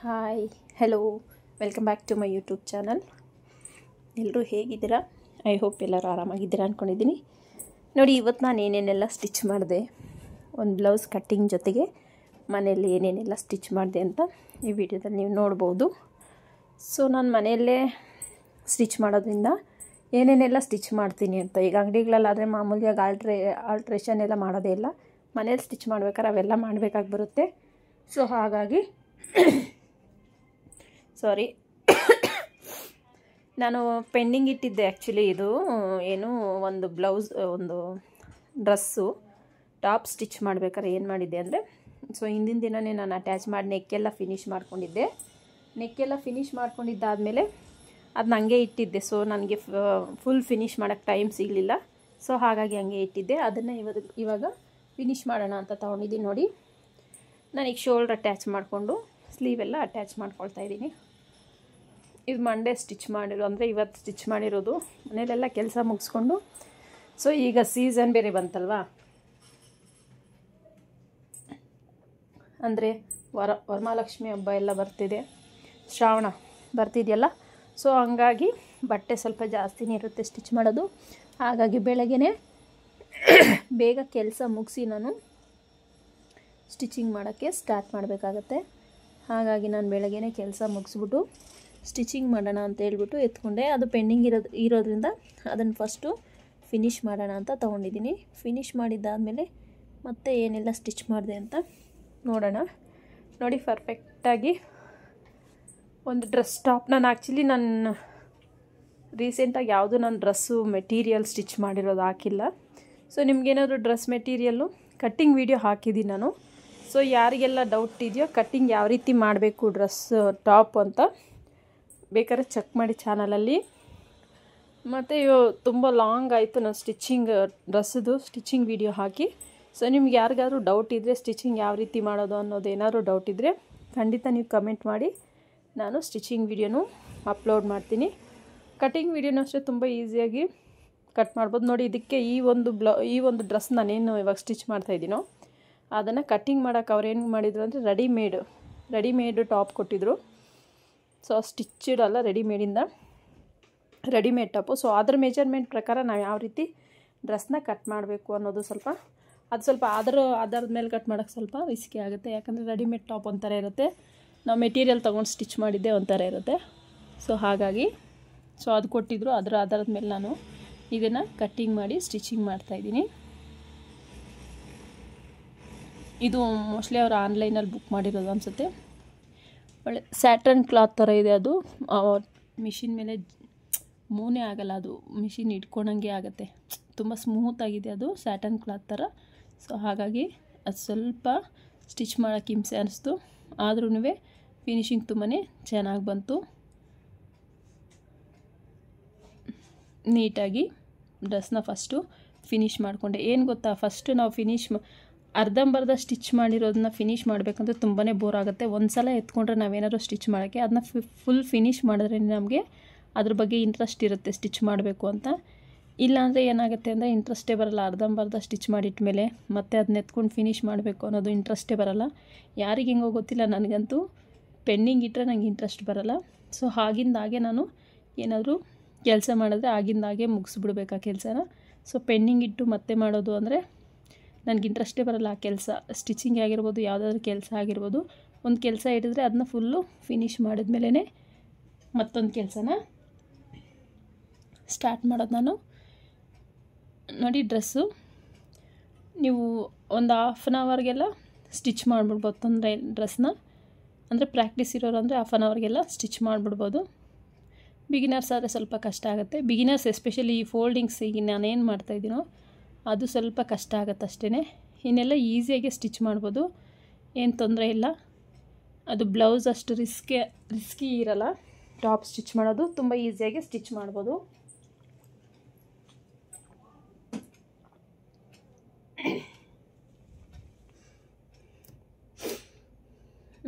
Hi hello welcome back to my YouTube channel. ಎಲ್ಲರೂ ಹೇಗಿದ್ದೀರಾ? I hope ಎಲ್ಲರೂ ಆರಾಮಾಗಿದ್ದೀರಾ ಅಂದ್ಕೊಂಡಿದ್ದೀನಿ. ನೋಡಿ, ಇವತ್ತು ನಾನು ಏನೇನೆಲ್ಲ ಸ್ಟಿಚ್ ಮಾಡಿದೆ, ಒಂದು ಬ್ಲೌಸ್ ಕಟ್ಟಿಂಗ್ ಜೊತೆಗೆ ಮನೆಯಲ್ಲಿ ಏನೇನೆಲ್ಲ ಸ್ಟಿಚ್ ಮಾಡಿದೆ ಅಂತ ಈ ವಿಡಿಯೋದಲ್ಲಿ ನೀವು ನೋಡ್ಬೋದು. ಸೊ ನಾನು ಮನೆಯಲ್ಲೇ ಸ್ಟಿಚ್ ಮಾಡೋದ್ರಿಂದ ಏನೇನೆಲ್ಲ ಸ್ಟಿಚ್ ಮಾಡ್ತೀನಿ ಅಂತ, ಈಗ ಅಂಗಡಿಗಳಲ್ಲಾದರೆ ಮಾಮೂಲಿಯಾಗಿ ಆಲ್ಟ್ರೇಷನ್ ಎಲ್ಲ ಮಾಡೋದೇ ಇಲ್ಲ. ಮನೇಲಿ ಸ್ಟಿಚ್ ಮಾಡ್ಬೇಕಾದ್ರೆ ಅವೆಲ್ಲ ಮಾಡಬೇಕಾಗಿ ಬರುತ್ತೆ. ಸೊ ಹಾಗಾಗಿ ಸಾರಿ ನಾನು ಪೆಂಡಿಂಗ್ ಇಟ್ಟಿದ್ದೆ. ಆ್ಯಕ್ಚುಲಿ ಇದು ಏನು ಒಂದು ಬ್ಲೌಸ್, ಒಂದು ಡ್ರೆಸ್ಸು ಟಾಪ್ ಸ್ಟಿಚ್ ಮಾಡ್ಬೇಕಾದ್ರೆ ಏನು ಮಾಡಿದ್ದೆ ಅಂದರೆ, ಸೊ ಹಿಂದಿನ ದಿನವೇ ನಾನು ಅಟ್ಯಾಚ್ ಮಾಡಿ ನೆಕ್ಕೆಲ್ಲ ಫಿನಿಷ್ ಮಾಡ್ಕೊಂಡಿದ್ದೆ. ನೆಕ್ಕೆಲ್ಲ ಫಿನಿಷ್ ಮಾಡ್ಕೊಂಡಿದ್ದಾದಮೇಲೆ ಅದನ್ನ ಹಂಗೆ ಇಟ್ಟಿದ್ದೆ. ಸೊ ನನಗೆ ಫುಲ್ ಫಿನಿಷ್ ಮಾಡೋಕ್ಕೆ ಟೈಮ್ ಸಿಗಲಿಲ್ಲ. ಸೊ ಹಾಗಾಗಿ ಹಂಗೆ ಇಟ್ಟಿದ್ದೆ. ಅದನ್ನು ಇವಾಗ ಫಿನಿಷ್ ಮಾಡೋಣ ಅಂತ ತೊಗೊಂಡಿದ್ದೀನಿ. ನೋಡಿ, ನಾನೀಗ ಶೋಲ್ಡ್ರ್ ಅಟ್ಯಾಚ್ ಮಾಡಿಕೊಂಡು ಸ್ಲೀವೆಲ್ಲ ಅಟ್ಯಾಚ್ ಮಾಡ್ಕೊಳ್ತಾ ಇದ್ದೀನಿ. ಇದು ಮಂಡೇ ಸ್ಟಿಚ್ ಮಾಡಿರೋ, ಅಂದರೆ ಇವತ್ತು ಸ್ಟಿಚ್ ಮಾಡಿರೋದು. ಮನೇಲೆಲ್ಲ ಕೆಲಸ ಮುಗಿಸ್ಕೊಂಡು, ಸೊ ಈಗ ಸೀಸನ್ ಬೇರೆ ಬಂತಲ್ವಾ, ಅಂದರೆ ವರಮಹಾಲಕ್ಷ್ಮಿ ಹಬ್ಬ ಎಲ್ಲ ಬರ್ತಿದೆ, ಶ್ರಾವಣ ಬರ್ತಿದೆಯಲ್ಲ. ಸೊ ಹಂಗಾಗಿ ಬಟ್ಟೆ ಸ್ವಲ್ಪ ಜಾಸ್ತಿನೇ ಇರುತ್ತೆ ಸ್ಟಿಚ್ ಮಾಡೋದು. ಹಾಗಾಗಿ ಬೆಳಗ್ಗೆನೇ ಬೇಗ ಕೆಲಸ ಮುಗಿಸಿ ನಾನು ಸ್ಟಿಚಿಂಗ್ ಮಾಡೋಕ್ಕೆ ಸ್ಟಾರ್ಟ್ ಮಾಡಬೇಕಾಗತ್ತೆ. ಹಾಗಾಗಿ ನಾನು ಬೆಳಗ್ಗೆನೇ ಕೆಲಸ ಮುಗಿಸ್ಬಿಟ್ಟು ಸ್ಟಿಚಿಂಗ್ ಮಾಡೋಣ ಅಂತ ಹೇಳ್ಬಿಟ್ಟು ಎತ್ಕೊಂಡೆ. ಅದು ಪೆಂಡಿಂಗ್ ಇರೋದ್ರಿಂದ ಅದನ್ನು ಫಸ್ಟು ಫಿನಿಷ್ ಮಾಡೋಣ ಅಂತ ತೊಗೊಂಡಿದ್ದೀನಿ. ಫಿನಿಷ್ ಮಾಡಿದ್ದಾದಮೇಲೆ ಮತ್ತೆ ಏನೆಲ್ಲ ಸ್ಟಿಚ್ ಮಾಡಿದೆ ಅಂತ ನೋಡೋಣ. ನೋಡಿ, ಪರ್ಫೆಕ್ಟಾಗಿ ಒಂದು ಡ್ರೆಸ್ ಟಾಪ್, ನಾನು ರೀಸೆಂಟಾಗಿ ಯಾವುದು ನಾನು ಡ್ರೆಸ್ಸು ಮೆಟೀರಿಯಲ್ ಸ್ಟಿಚ್ ಮಾಡಿರೋದು ಹಾಕಿಲ್ಲ. ಸೊ ನಿಮಗೇನಾದರೂ ಡ್ರೆಸ್ ಮೆಟೀರಿಯಲ್ಲು ಕಟ್ಟಿಂಗ್ ವಿಡಿಯೋ ಹಾಕಿದ್ದೀನಿ ನಾನು. ಸೊ ಯಾರಿಗೆಲ್ಲ ಡೌಟ್ ಇದೆಯೋ ಕಟ್ಟಿಂಗ್ ಯಾವ ರೀತಿ ಮಾಡಬೇಕು ಡ್ರೆಸ್ ಟಾಪ್ ಅಂತ ಬೇಕಾದ್ರೆ ಚೆಕ್ ಮಾಡಿ ಚಾನಲಲ್ಲಿ. ಮತ್ತು ತುಂಬ ಲಾಂಗ್ ಆಯಿತು ನಾನು ಡ್ರೆಸ್ಸದು ಸ್ಟಿಚಿಂಗ್ ವಿಡಿಯೋ ಹಾಕಿ. ಸೊ ನಿಮ್ಗೆ ಯಾರಿಗಾದ್ರೂ ಡೌಟ್ ಇದ್ದರೆ, ಸ್ಟಿಚಿಂಗ್ ಯಾವ ರೀತಿ ಮಾಡೋದು ಅನ್ನೋದು ಏನಾದರೂ ಡೌಟ್ ಇದ್ದರೆ ಖಂಡಿತ ನೀವು ಕಮೆಂಟ್ ಮಾಡಿ, ನಾನು ಸ್ಟಿಚಿಂಗ್ ವಿಡಿಯೋನು ಅಪ್ಲೋಡ್ ಮಾಡ್ತೀನಿ. ಕಟ್ಟಿಂಗ್ ವಿಡಿಯೋನೂ ಅಷ್ಟೇ ತುಂಬ ಈಸಿಯಾಗಿ ಕಟ್ ಮಾಡ್ಬೋದು. ನೋಡಿ, ಇದಕ್ಕೆ ಈ ಒಂದು ಡ್ರೆಸ್ ನಾನೇನು ಇವಾಗ ಸ್ಟಿಚ್ ಮಾಡ್ತಾಯಿದ್ದೀನೋ ಅದನ್ನು ಕಟ್ಟಿಂಗ್ ಮಾಡೋಕ್ಕೆ ಅವ್ರು ಏನು ಮಾಡಿದರು ಅಂದರೆ ರೆಡಿಮೇಡ್ ಟಾಪ್ ಕೊಟ್ಟಿದ್ದರು. ಸೊ ಸ್ಟಿಚ್ಡ್ ಅಲ್ಲ, ರೆಡಿಮೇಡ್ ಟಾಪು. ಸೊ ಅದ್ರ ಮೆಜರ್ಮೆಂಟ್ ಪ್ರಕಾರ ನಾವು ಯಾವ ರೀತಿ ಡ್ರೆಸ್ನ ಕಟ್ ಮಾಡಬೇಕು ಅನ್ನೋದು ಸ್ವಲ್ಪ ಆಧಾರದ ಮೇಲೆ ಕಟ್ ಮಾಡೋಕ್ಕೆ ಸ್ವಲ್ಪ ರಿಸ್ಕಿ ಆಗುತ್ತೆ. ಯಾಕಂದರೆ ರೆಡಿಮೇಡ್ ಟಾಪ್ ಒಂಥರ ಇರುತ್ತೆ, ನಾವು ಮೆಟೀರಿಯಲ್ ತೊಗೊಂಡು ಸ್ಟಿಚ್ ಮಾಡಿದ್ದೆ ಒಂಥರ ಇರುತ್ತೆ. ಸೊ ಹಾಗಾಗಿ ಅದು ಕೊಟ್ಟಿದ್ದರು, ಅದರ ಆಧಾರದ ಮೇಲೆ ನಾನು ಇದನ್ನು ಕಟ್ಟಿಂಗ್ ಮಾಡಿ ಸ್ಟಿಚಿಂಗ್ ಮಾಡ್ತಾಯಿದ್ದೀನಿ. ಇದು ಮೋಸ್ಟ್ಲಿ ಅವರು ಆನ್ಲೈನಲ್ಲಿ ಬುಕ್ ಮಾಡಿರೋದು ಅನಿಸುತ್ತೆ. ಒಳ್ಳೆ ಸ್ಯಾಟರ್ನ್ ಕ್ಲಾತ್ ಥರ ಇದೆ. ಅದು ಮಿಷಿನ್ ಮೇಲೆ ಮೂನೇ ಆಗಲ್ಲ, ಅದು ಮಿಷಿನ್ ಇಟ್ಕೊಂಡಂಗೆ ಆಗುತ್ತೆ. ತುಂಬ ಸ್ಮೂತಾಗಿದೆ ಅದು, ಸ್ಯಾಟರ್ನ್ ಕ್ಲಾತ್ ಥರ. ಸೊ ಹಾಗಾಗಿ ಅದು ಸ್ವಲ್ಪ ಸ್ಟಿಚ್ ಮಾಡೋಕ್ಕೆ ಹಿಂಸೆ ಅನ್ನಿಸ್ತು. ಆದ್ರೂ ಫಿನಿಶಿಂಗ್ ತುಂಬಾ ಚೆನ್ನಾಗಿ ಬಂತು. ನೀಟಾಗಿ ಡ್ರೆಸ್ನ ಫಸ್ಟು ಫಿನಿಷ್ ಮಾಡಿಕೊಂಡೆ. ಏನು ಗೊತ್ತಾ, ಫಸ್ಟು ನಾವು ಅರ್ಧಂಬರ್ಧ ಸ್ಟಿಚ್ ಮಾಡಿರೋದನ್ನ ಫಿನಿಷ್ ಮಾಡಬೇಕಂದ್ರೆ ತುಂಬಾ ಬೋರ್ ಆಗುತ್ತೆ. ಒಂದು ಸಲ ಎತ್ಕೊಂಡ್ರೆ ನಾವೇನಾದ್ರು ಸ್ಟಿಚ್ ಮಾಡೋಕ್ಕೆ ಅದನ್ನ ಫುಲ್ ಫಿನಿಷ್ ಮಾಡಿದ್ರೆ ನಮಗೆ ಅದ್ರ ಬಗ್ಗೆ ಇಂಟ್ರೆಸ್ಟ್ ಇರುತ್ತೆ ಸ್ಟಿಚ್ ಮಾಡಬೇಕು ಅಂತ. ಇಲ್ಲಾಂದರೆ ಏನಾಗುತ್ತೆ ಅಂದರೆ ಇಂಟ್ರೆಸ್ಟೇ ಬರಲ್ಲ. ಅರ್ಧಂಬರ್ಧ ಸ್ಟಿಚ್ ಮಾಡಿಟ್ಮೇಲೆ ಮತ್ತೆ ಅದನ್ನ ಎತ್ಕೊಂಡು ಫಿನಿಷ್ ಮಾಡಬೇಕು ಅನ್ನೋದು ಇಂಟ್ರೆಸ್ಟೇ ಬರಲ್ಲ. ಯಾರಿಗೆ ಹೆಂಗೋ ಗೊತ್ತಿಲ್ಲ, ನನಗಂತೂ ಪೆಂಡಿಂಗ್ ಇಟ್ಟರೆ ನನಗೆ ಇಂಟ್ರೆಸ್ಟ್ ಬರಲ್ಲ. ಸೊ ಆಗಿಂದಾಗೆ ನಾನು ಏನಾದರೂ ಕೆಲಸ ಮಾಡಿದ್ರೆ ಆಗಿಂದಾಗೆ ಮುಗಿಸ್ಬಿಡ್ಬೇಕು ಆ ಕೆಲಸನ. ಸೊ ಪೆಂಡಿಂಗ್ ಇಟ್ಟು ಮತ್ತೆ ಮಾಡೋದು ಅಂದರೆ ನನಗೆ ಇಂಟ್ರೆಸ್ಟೇ ಬರಲ್ಲ ಆ ಕೆಲಸ. ಸ್ಟಿಚಿಂಗ್ ಆಗಿರ್ಬೋದು, ಯಾವುದಾದ್ರೂ ಕೆಲಸ ಆಗಿರ್ಬೋದು, ಒಂದು ಕೆಲಸ ಹಿಡಿದ್ರೆ ಅದನ್ನ ಫುಲ್ಲು ಫಿನಿಷ್ ಮಾಡಿದ್ಮೇಲೆ ಮತ್ತೊಂದು ಕೆಲಸನ ಸ್ಟಾರ್ಟ್ ಮಾಡೋದು ನಾನು. ನೋಡಿ, ಡ್ರೆಸ್ಸು ನೀವು ಒಂದು ಹಾಫ್ ಆನ್ ಅವರ್ಗೆಲ್ಲ ಸ್ಟಿಚ್ ಮಾಡಿಬಿಡ್ಬೋದು ತೊಂದರೆ ಡ್ರೆಸ್ನ. ಅಂದರೆ ಪ್ರಾಕ್ಟೀಸ್ ಇರೋರು ಅಂದರೆ ಹಾಫ್ ಆನ್ ಅವರ್ಗೆಲ್ಲ ಸ್ಟಿಚ್ ಮಾಡಿಬಿಡ್ಬೋದು. ಬಿಗಿನರ್ಸ್ ಆದರೆ ಸ್ವಲ್ಪ ಕಷ್ಟ ಆಗುತ್ತೆ. ಬಿಗಿನರ್ಸ್ ಎಸ್ಪೆಷಲಿ ಈ ಫೋಲ್ಡಿಂಗ್ಸ್ ಈಗ ನಾನೇನು ಮಾಡ್ತಾಯಿದ್ದೀನೋ ಅದು ಸ್ವಲ್ಪ ಕಷ್ಟ ಆಗುತ್ತೆ ಅಷ್ಟೇ. ಇನ್ನೆಲ್ಲ ಈಸಿಯಾಗಿ ಸ್ಟಿಚ್ ಮಾಡ್ಬೋದು, ಏನು ತೊಂದರೆ ಇಲ್ಲ. ಅದು ಬ್ಲೌಸ್ ಅಷ್ಟು ರಿಸ್ಕಿ ಇರಲ್ಲ. ಟಾಪ್ ಸ್ಟಿಚ್ ಮಾಡೋದು ತುಂಬ ಈಸಿಯಾಗಿ ಸ್ಟಿಚ್ ಮಾಡ್ಬೋದು.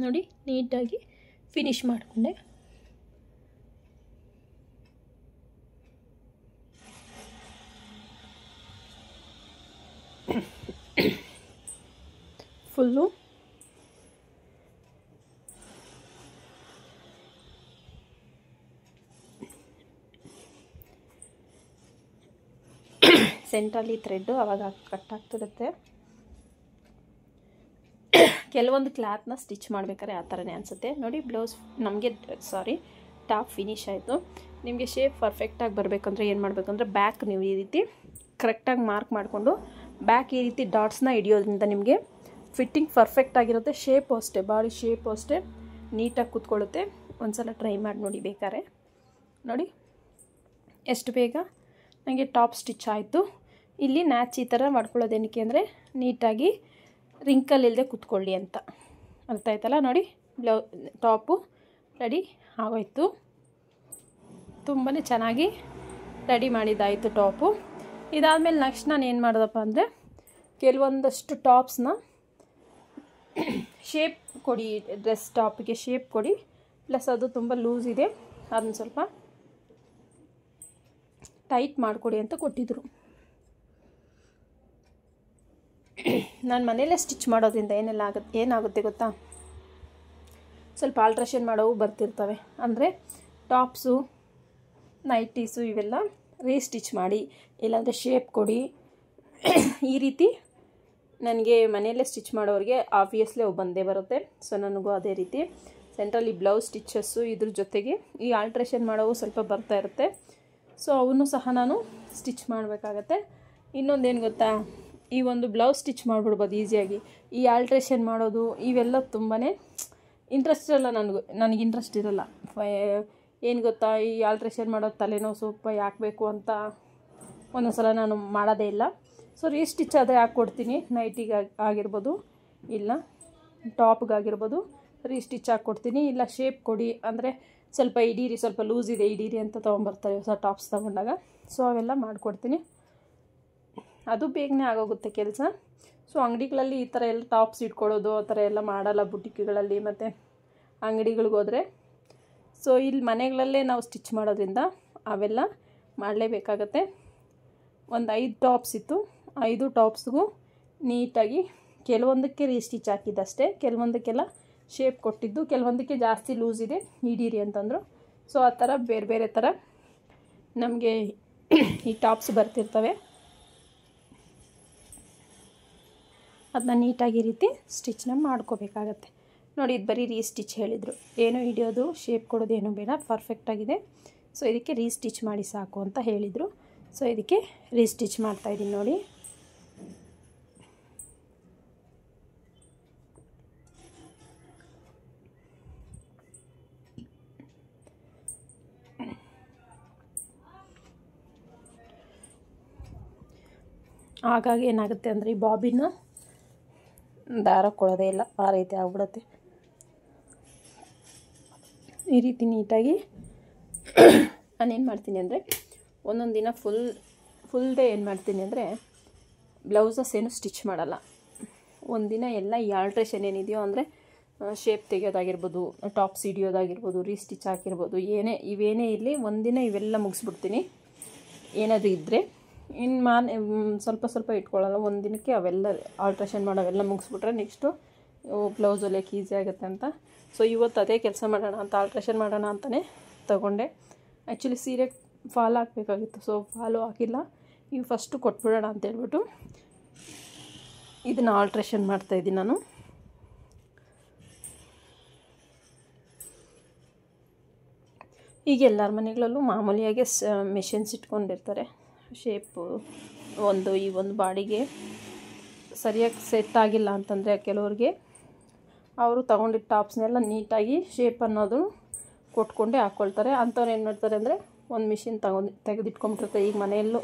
ನೋಡಿ, ನೀಟಾಗಿ ಫಿನಿಷ್ ಮಾಡಿಕೊಂಡೆ. ಫುಲ್ಲು ಸೆಂಟ್ರಲ್ಲಿ ಥ್ರೆಡ್ಡು ಆವಾಗ ಕಟ್ ಆಗ್ತಿರುತ್ತೆ. ಕೆಲವೊಂದು ಕ್ಲಾತ್ನ ಸ್ಟಿಚ್ ಮಾಡ್ಬೇಕಾದ್ರೆ ಆ ಥರನೇ ಅನಿಸುತ್ತೆ ನೋಡಿ. ಬ್ಲೌಸ್ ನಮಗೆ ಟಾಪ್ ಫಿನಿಶ್ ಆಯಿತು. ನಿಮಗೆ ಶೇಪ್ ಪರ್ಫೆಕ್ಟಾಗಿ ಬರಬೇಕಂದ್ರೆ ಏನು ಮಾಡಬೇಕಂದ್ರೆ ಬ್ಯಾಕ್ ನೀವು ಈ ರೀತಿ ಕರೆಕ್ಟಾಗಿ ಮಾರ್ಕ್ ಮಾಡಿಕೊಂಡು ಬ್ಯಾಕ್ ಈ ರೀತಿ ಡಾಟ್ಸ್ನ ಹಿಡಿಯೋದ್ರಿಂದ ನಿಮಗೆ ಫಿಟ್ಟಿಂಗ್ ಪರ್ಫೆಕ್ಟ್ ಆಗಿರುತ್ತೆ. ಶೇಪು ಅಷ್ಟೇ, ಬಾಡಿ ಶೇಪು ಅಷ್ಟೇ ನೀಟಾಗಿ ಕೂತ್ಕೊಳ್ಳುತ್ತೆ. ಒಂದು ಸಲ ಟ್ರೈ ಮಾಡಿ ನೋಡಿ ಬೇಕಾದ್ರೆ. ನೋಡಿ ಎಷ್ಟು ಬೇಗ ನನಗೆ ಟಾಪ್ ಸ್ಟಿಚ್ ಆಯಿತು. ಇಲ್ಲಿ ನ್ಯಾಚ್ ಈ ಥರ ಮಾಡ್ಕೊಳ್ಳೋದೇನಕ್ಕೆ ಅಂದರೆ ನೀಟಾಗಿ ರಿಂಕಲ್ ಇಲ್ಲದೆ ಕೂತ್ಕೊಳ್ಳಿ ಅಂತ. ಅರ್ಥ ಆಯ್ತಲ್ಲ. ನೋಡಿ ಟಾಪು ರೆಡಿ ಆಗೋಯ್ತು. ತುಂಬಾ ಚೆನ್ನಾಗಿ ರೆಡಿ ಮಾಡಿದ್ದಾಯಿತು ಟಾಪು. ಇದಾದಮೇಲೆ ನೆಕ್ಸ್ಟ್ ನಾನು ಏನು ಮಾಡೋದಪ್ಪ ಅಂದರೆ ಕೆಲವೊಂದಷ್ಟು ಟಾಪ್ಸ್ನ ಶೇಪ್ ಕೊಡಿ, ಡ್ರೆಸ್ ಟಾಪಿಗೆ ಶೇಪ್ ಕೊಡಿ. ಪ್ಲಸ್ ಅದು ತುಂಬ ಲೂಸ್ ಇದೆ, ಅದನ್ನು ಸ್ವಲ್ಪ ಟೈಟ್ ಮಾಡಿಕೊಡಿ ಅಂತ ಕೊಟ್ಟಿದ್ದರು. ನಾನು ಮನೆಯಲ್ಲೇ ಸ್ಟಿಚ್ ಮಾಡೋದ್ರಿಂದ ಏನಾಗುತ್ತೆ ಗೊತ್ತಾ, ಸ್ವಲ್ಪ ಆಲ್ಟ್ರೇಷನ್ ಮಾಡೋವು ಬರ್ತಿರ್ತವೆ. ಅಂದರೆ ಟಾಪ್ಸು, ನೈಟೀಸು ಇವೆಲ್ಲ ರೀಸ್ಟಿಚ್ ಮಾಡಿ, ಇಲ್ಲಾಂದರೆ ಶೇಪ್ ಕೊಡಿ. ಈ ರೀತಿ ನನಗೆ ಮನೆಯಲ್ಲೇ ಸ್ಟಿಚ್ ಮಾಡೋರಿಗೆ ಆಬ್ವಿಯಸ್ಲಿ ಅವು ಬಂದೇ ಬರುತ್ತೆ. ಸೊ ನನಗೂ ಅದೇ ರೀತಿ ಸೆಂಟ್ರಲ್ಲಿ ಬ್ಲೌಸ್ ಸ್ಟಿಚಸ್ಸು ಇದ್ರ ಜೊತೆಗೆ ಈ ಆಲ್ಟ್ರೇಷನ್ ಮಾಡೋವು ಸ್ವಲ್ಪ ಬರ್ತಾ ಇರುತ್ತೆ. ಸೊ ಅವನು ಸಹ ನಾನು ಸ್ಟಿಚ್ ಮಾಡಬೇಕಾಗತ್ತೆ. ಇನ್ನೊಂದೇನು ಗೊತ್ತಾ, ಈ ಒಂದು ಬ್ಲೌಸ್ ಸ್ಟಿಚ್ ಮಾಡಿಬಿಡ್ಬೋದು ಈಸಿಯಾಗಿ. ಈ ಆಲ್ಟ್ರೇಷನ್ ಮಾಡೋದು ಇವೆಲ್ಲ ತುಂಬಾ ಇಂಟ್ರೆಸ್ಟ್ ಇರಲ್ಲ ನನಗೆ ಇಂಟ್ರೆಸ್ಟ್ ಇರಲ್ಲ. ಏನು ಗೊತ್ತಾ, ಈ ಆಲ್ಟ್ರೇಷನ್ ಮಾಡೋದು ತಲೆನೋವು ಸ್ವಲ್ಪ ಯಾಕೆ ಬೇಕು ಅಂತ ಒಂದೊಂದು ಸಲ ನಾನು ಮಾಡೋದೇ ಇಲ್ಲ. ಸೊ ರೀಸ್ಟಿಚ್ ಆದರೆ ಹಾಕ್ಕೊಡ್ತೀನಿ. ನೈಟಿಗೆ ಆಗಿರ್ಬೋದು, ಇಲ್ಲ ಟಾಪ್ಗಾಗಿರ್ಬೋದು ರೀಸ್ಟಿಚ್ ಹಾಕ್ಕೊಡ್ತೀನಿ. ಇಲ್ಲ ಶೇಪ್ ಕೊಡಿ ಅಂದರೆ ಸ್ವಲ್ಪ ಇಡೀರಿ, ಸ್ವಲ್ಪ ಲೂಸ್ ಇದೆ ಇಡೀರಿ ಅಂತ ತೊಗೊಂಬರ್ತಾರೆ ಹೊಸ ಟಾಪ್ಸ್ ತೊಗೊಂಡಾಗ. ಸೊ ಅವೆಲ್ಲ ಮಾಡಿಕೊಡ್ತೀನಿ. ಅದು ಬೇಗನೆ ಆಗೋಗುತ್ತೆ ಕೆಲಸ. ಸೊ ಅಂಗಡಿಗಳಲ್ಲಿ ಈ ಥರ ಎಲ್ಲ ಟಾಪ್ಸ್ ಇಟ್ಕೊಳ್ಳೋದು ಆ ಥರ ಎಲ್ಲ ಮಾಡಲ್ಲ ಬುಟಿಕ್ಗಳಲ್ಲಿ ಮತ್ತು ಅಂಗಡಿಗಳಿಗೆ ಹೋದರೆ. ಸೊ ಇಲ್ಲಿ ಮನೆಗಳಲ್ಲೇ ನಾವು ಸ್ಟಿಚ್ ಮಾಡೋದ್ರಿಂದ ಅವೆಲ್ಲ ಮಾಡಲೇಬೇಕಾಗತ್ತೆ. ಒಂದು 5 ಟಾಪ್ಸ್ ಇತ್ತು. 5 ಟಾಪ್ಸ್ಗೂ ನೀಟಾಗಿ ಕೆಲವೊಂದಕ್ಕೆ ರೀಸ್ಟಿಚ್ ಹಾಕಿದ್ದಷ್ಟೇ, ಕೆಲವೊಂದಕ್ಕೆಲ್ಲ ಶೇಪ್ ಕೊಟ್ಟಿದ್ದು, ಕೆಲವೊಂದಕ್ಕೆ ಜಾಸ್ತಿ ಲೂಸ್ ಇದೆ ಹಿಡೀರಿ ಅಂತಂದರು. ಸೊ ಆ ಥರ ಬೇರೆ ಬೇರೆ ಥರ ನಮಗೆ ಈ ಟಾಪ್ಸ್ ಬರ್ತಿರ್ತವೆ. ಅದನ್ನ ನೀಟಾಗಿ ರೀತಿ ಸ್ಟಿಚ್ನ ಮಾಡ್ಕೋಬೇಕಾಗತ್ತೆ. ನೋಡಿ ಇದು ಬರೀ ರೀಸ್ಟಿಚ್ ಹೇಳಿದರು, ಏನು ಹಿಡಿಯೋದು ಶೇಪ್ ಕೊಡೋದು ಏನೂ ಬೇಡ, ಪರ್ಫೆಕ್ಟಾಗಿದೆ. ಸೊ ಇದಕ್ಕೆ ರೀಸ್ಟಿಚ್ ಮಾಡಿ ಸಾಕು ಅಂತ ಹೇಳಿದರು. ಸೊ ಇದಕ್ಕೆ ರೀಸ್ಟಿಚ್ ಮಾಡ್ತಾಯಿದ್ದೀನಿ ನೋಡಿ. ಹಾಗಾಗಿ ಏನಾಗುತ್ತೆ ಅಂದರೆ ಈ ಬಾಬಿನ ದಾರ ಕೊಡೋದೇ ಇಲ್ಲ, ಆ ರೀತಿ ಆಗ್ಬಿಡುತ್ತೆ. ಈ ರೀತಿ ನೀಟಾಗಿ ನಾನೇನು ಮಾಡ್ತೀನಿ ಅಂದರೆ ಒಂದೊಂದು ದಿನ ಫುಲ್ ಡೇ ಏನು ಮಾಡ್ತೀನಿ ಅಂದರೆ ಬ್ಲೌಸಸ್ ಏನು ಸ್ಟಿಚ್ ಮಾಡಲ್ಲ. ಒಂದಿನ ಎಲ್ಲ ಈ ಆಲ್ಟ್ರೇಷನ್ ಏನಿದೆಯೋ ಅಂದರೆ ಶೇಪ್ ತೆಗೆಯೋದಾಗಿರ್ಬೋದು, ಟಾಪ್ಸ್ ಹಿಡಿಯೋದಾಗಿರ್ಬೋದು, ರೀಸ್ಟಿಚ್ ಹಾಕಿರ್ಬೋದು, ಇವೇನೇ ಇರಲಿ ಒಂದಿನ ಇವೆಲ್ಲ ಮುಗಿಸ್ಬಿಡ್ತೀನಿ. ಏನಾದರೂ ಇದ್ದರೆ ಸ್ವಲ್ಪ ಸ್ವಲ್ಪ ಇಟ್ಕೊಳ್ಳಲ್ಲ. ಒಂದು ದಿನಕ್ಕೆ ಅವೆಲ್ಲ ಆಲ್ಟ್ರೇಷನ್ ಮಾಡೋವೆಲ್ಲ ಮುಗಿಸ್ಬಿಟ್ರೆ ನೆಕ್ಸ್ಟು ಬ್ಲೌಸ್ ಹೊಲಿಯೋಕ್ಕೆ ಈಸಿ ಆಗುತ್ತೆ ಅಂತ. ಸೊ ಇವತ್ತು ಅದೇ ಕೆಲಸ ಮಾಡೋಣ ಅಂತ ಆಲ್ಟ್ರೇಷನ್ ಮಾಡೋಣ ಅಂತಲೇ ತೊಗೊಂಡೆ. ಆ್ಯಕ್ಚುಲಿ ಸೀರೆ ಫಾಲ್ ಹಾಕಬೇಕಾಗಿತ್ತು, ಸೊ ಫಾಲು ಹಾಕಿಲ್ಲ. ಇವು ಫಸ್ಟು ಕೊಟ್ಬಿಡೋಣ ಅಂತೇಳ್ಬಿಟ್ಟು ಇದನ್ನು ಆಲ್ಟ್ರೇಷನ್ ಮಾಡ್ತಾಯಿದ್ದೀನಿ ನಾನು. ಈಗ ಎಲ್ಲರ ಮನೆಗಳಲ್ಲೂ ಮಾಮೂಲಿಯಾಗಿ ಮೆಷಿನ್ಸ್ ಇಟ್ಕೊಂಡಿರ್ತಾರೆ. ಶೇಪು ಈ ಒಂದು ಬಾಡಿಗೆ ಸರಿಯಾಗಿ ಸೆಟ್ ಆಗಿಲ್ಲ ಅಂತಂದರೆ ಕೆಲವ್ರಿಗೆ ಅವರು ತೊಗೊಂಡಿದ್ದ ಟಾಪ್ಸ್ನೆಲ್ಲ ನೀಟಾಗಿ ಶೇಪ್ ಅನ್ನೋದು ಕೊಟ್ಕೊಂಡೇ ಹಾಕ್ಕೊಳ್ತಾರೆ. ಅಂಥವ್ರು ಏನು ಮಾಡ್ತಾರೆ ಅಂದರೆ ಒಂದು ಮಿಷಿನ್ ತೆಗೆದಿಟ್ಕೊಂಬಿಟ್ಟಿರ್ತಾರೆ. ಈಗ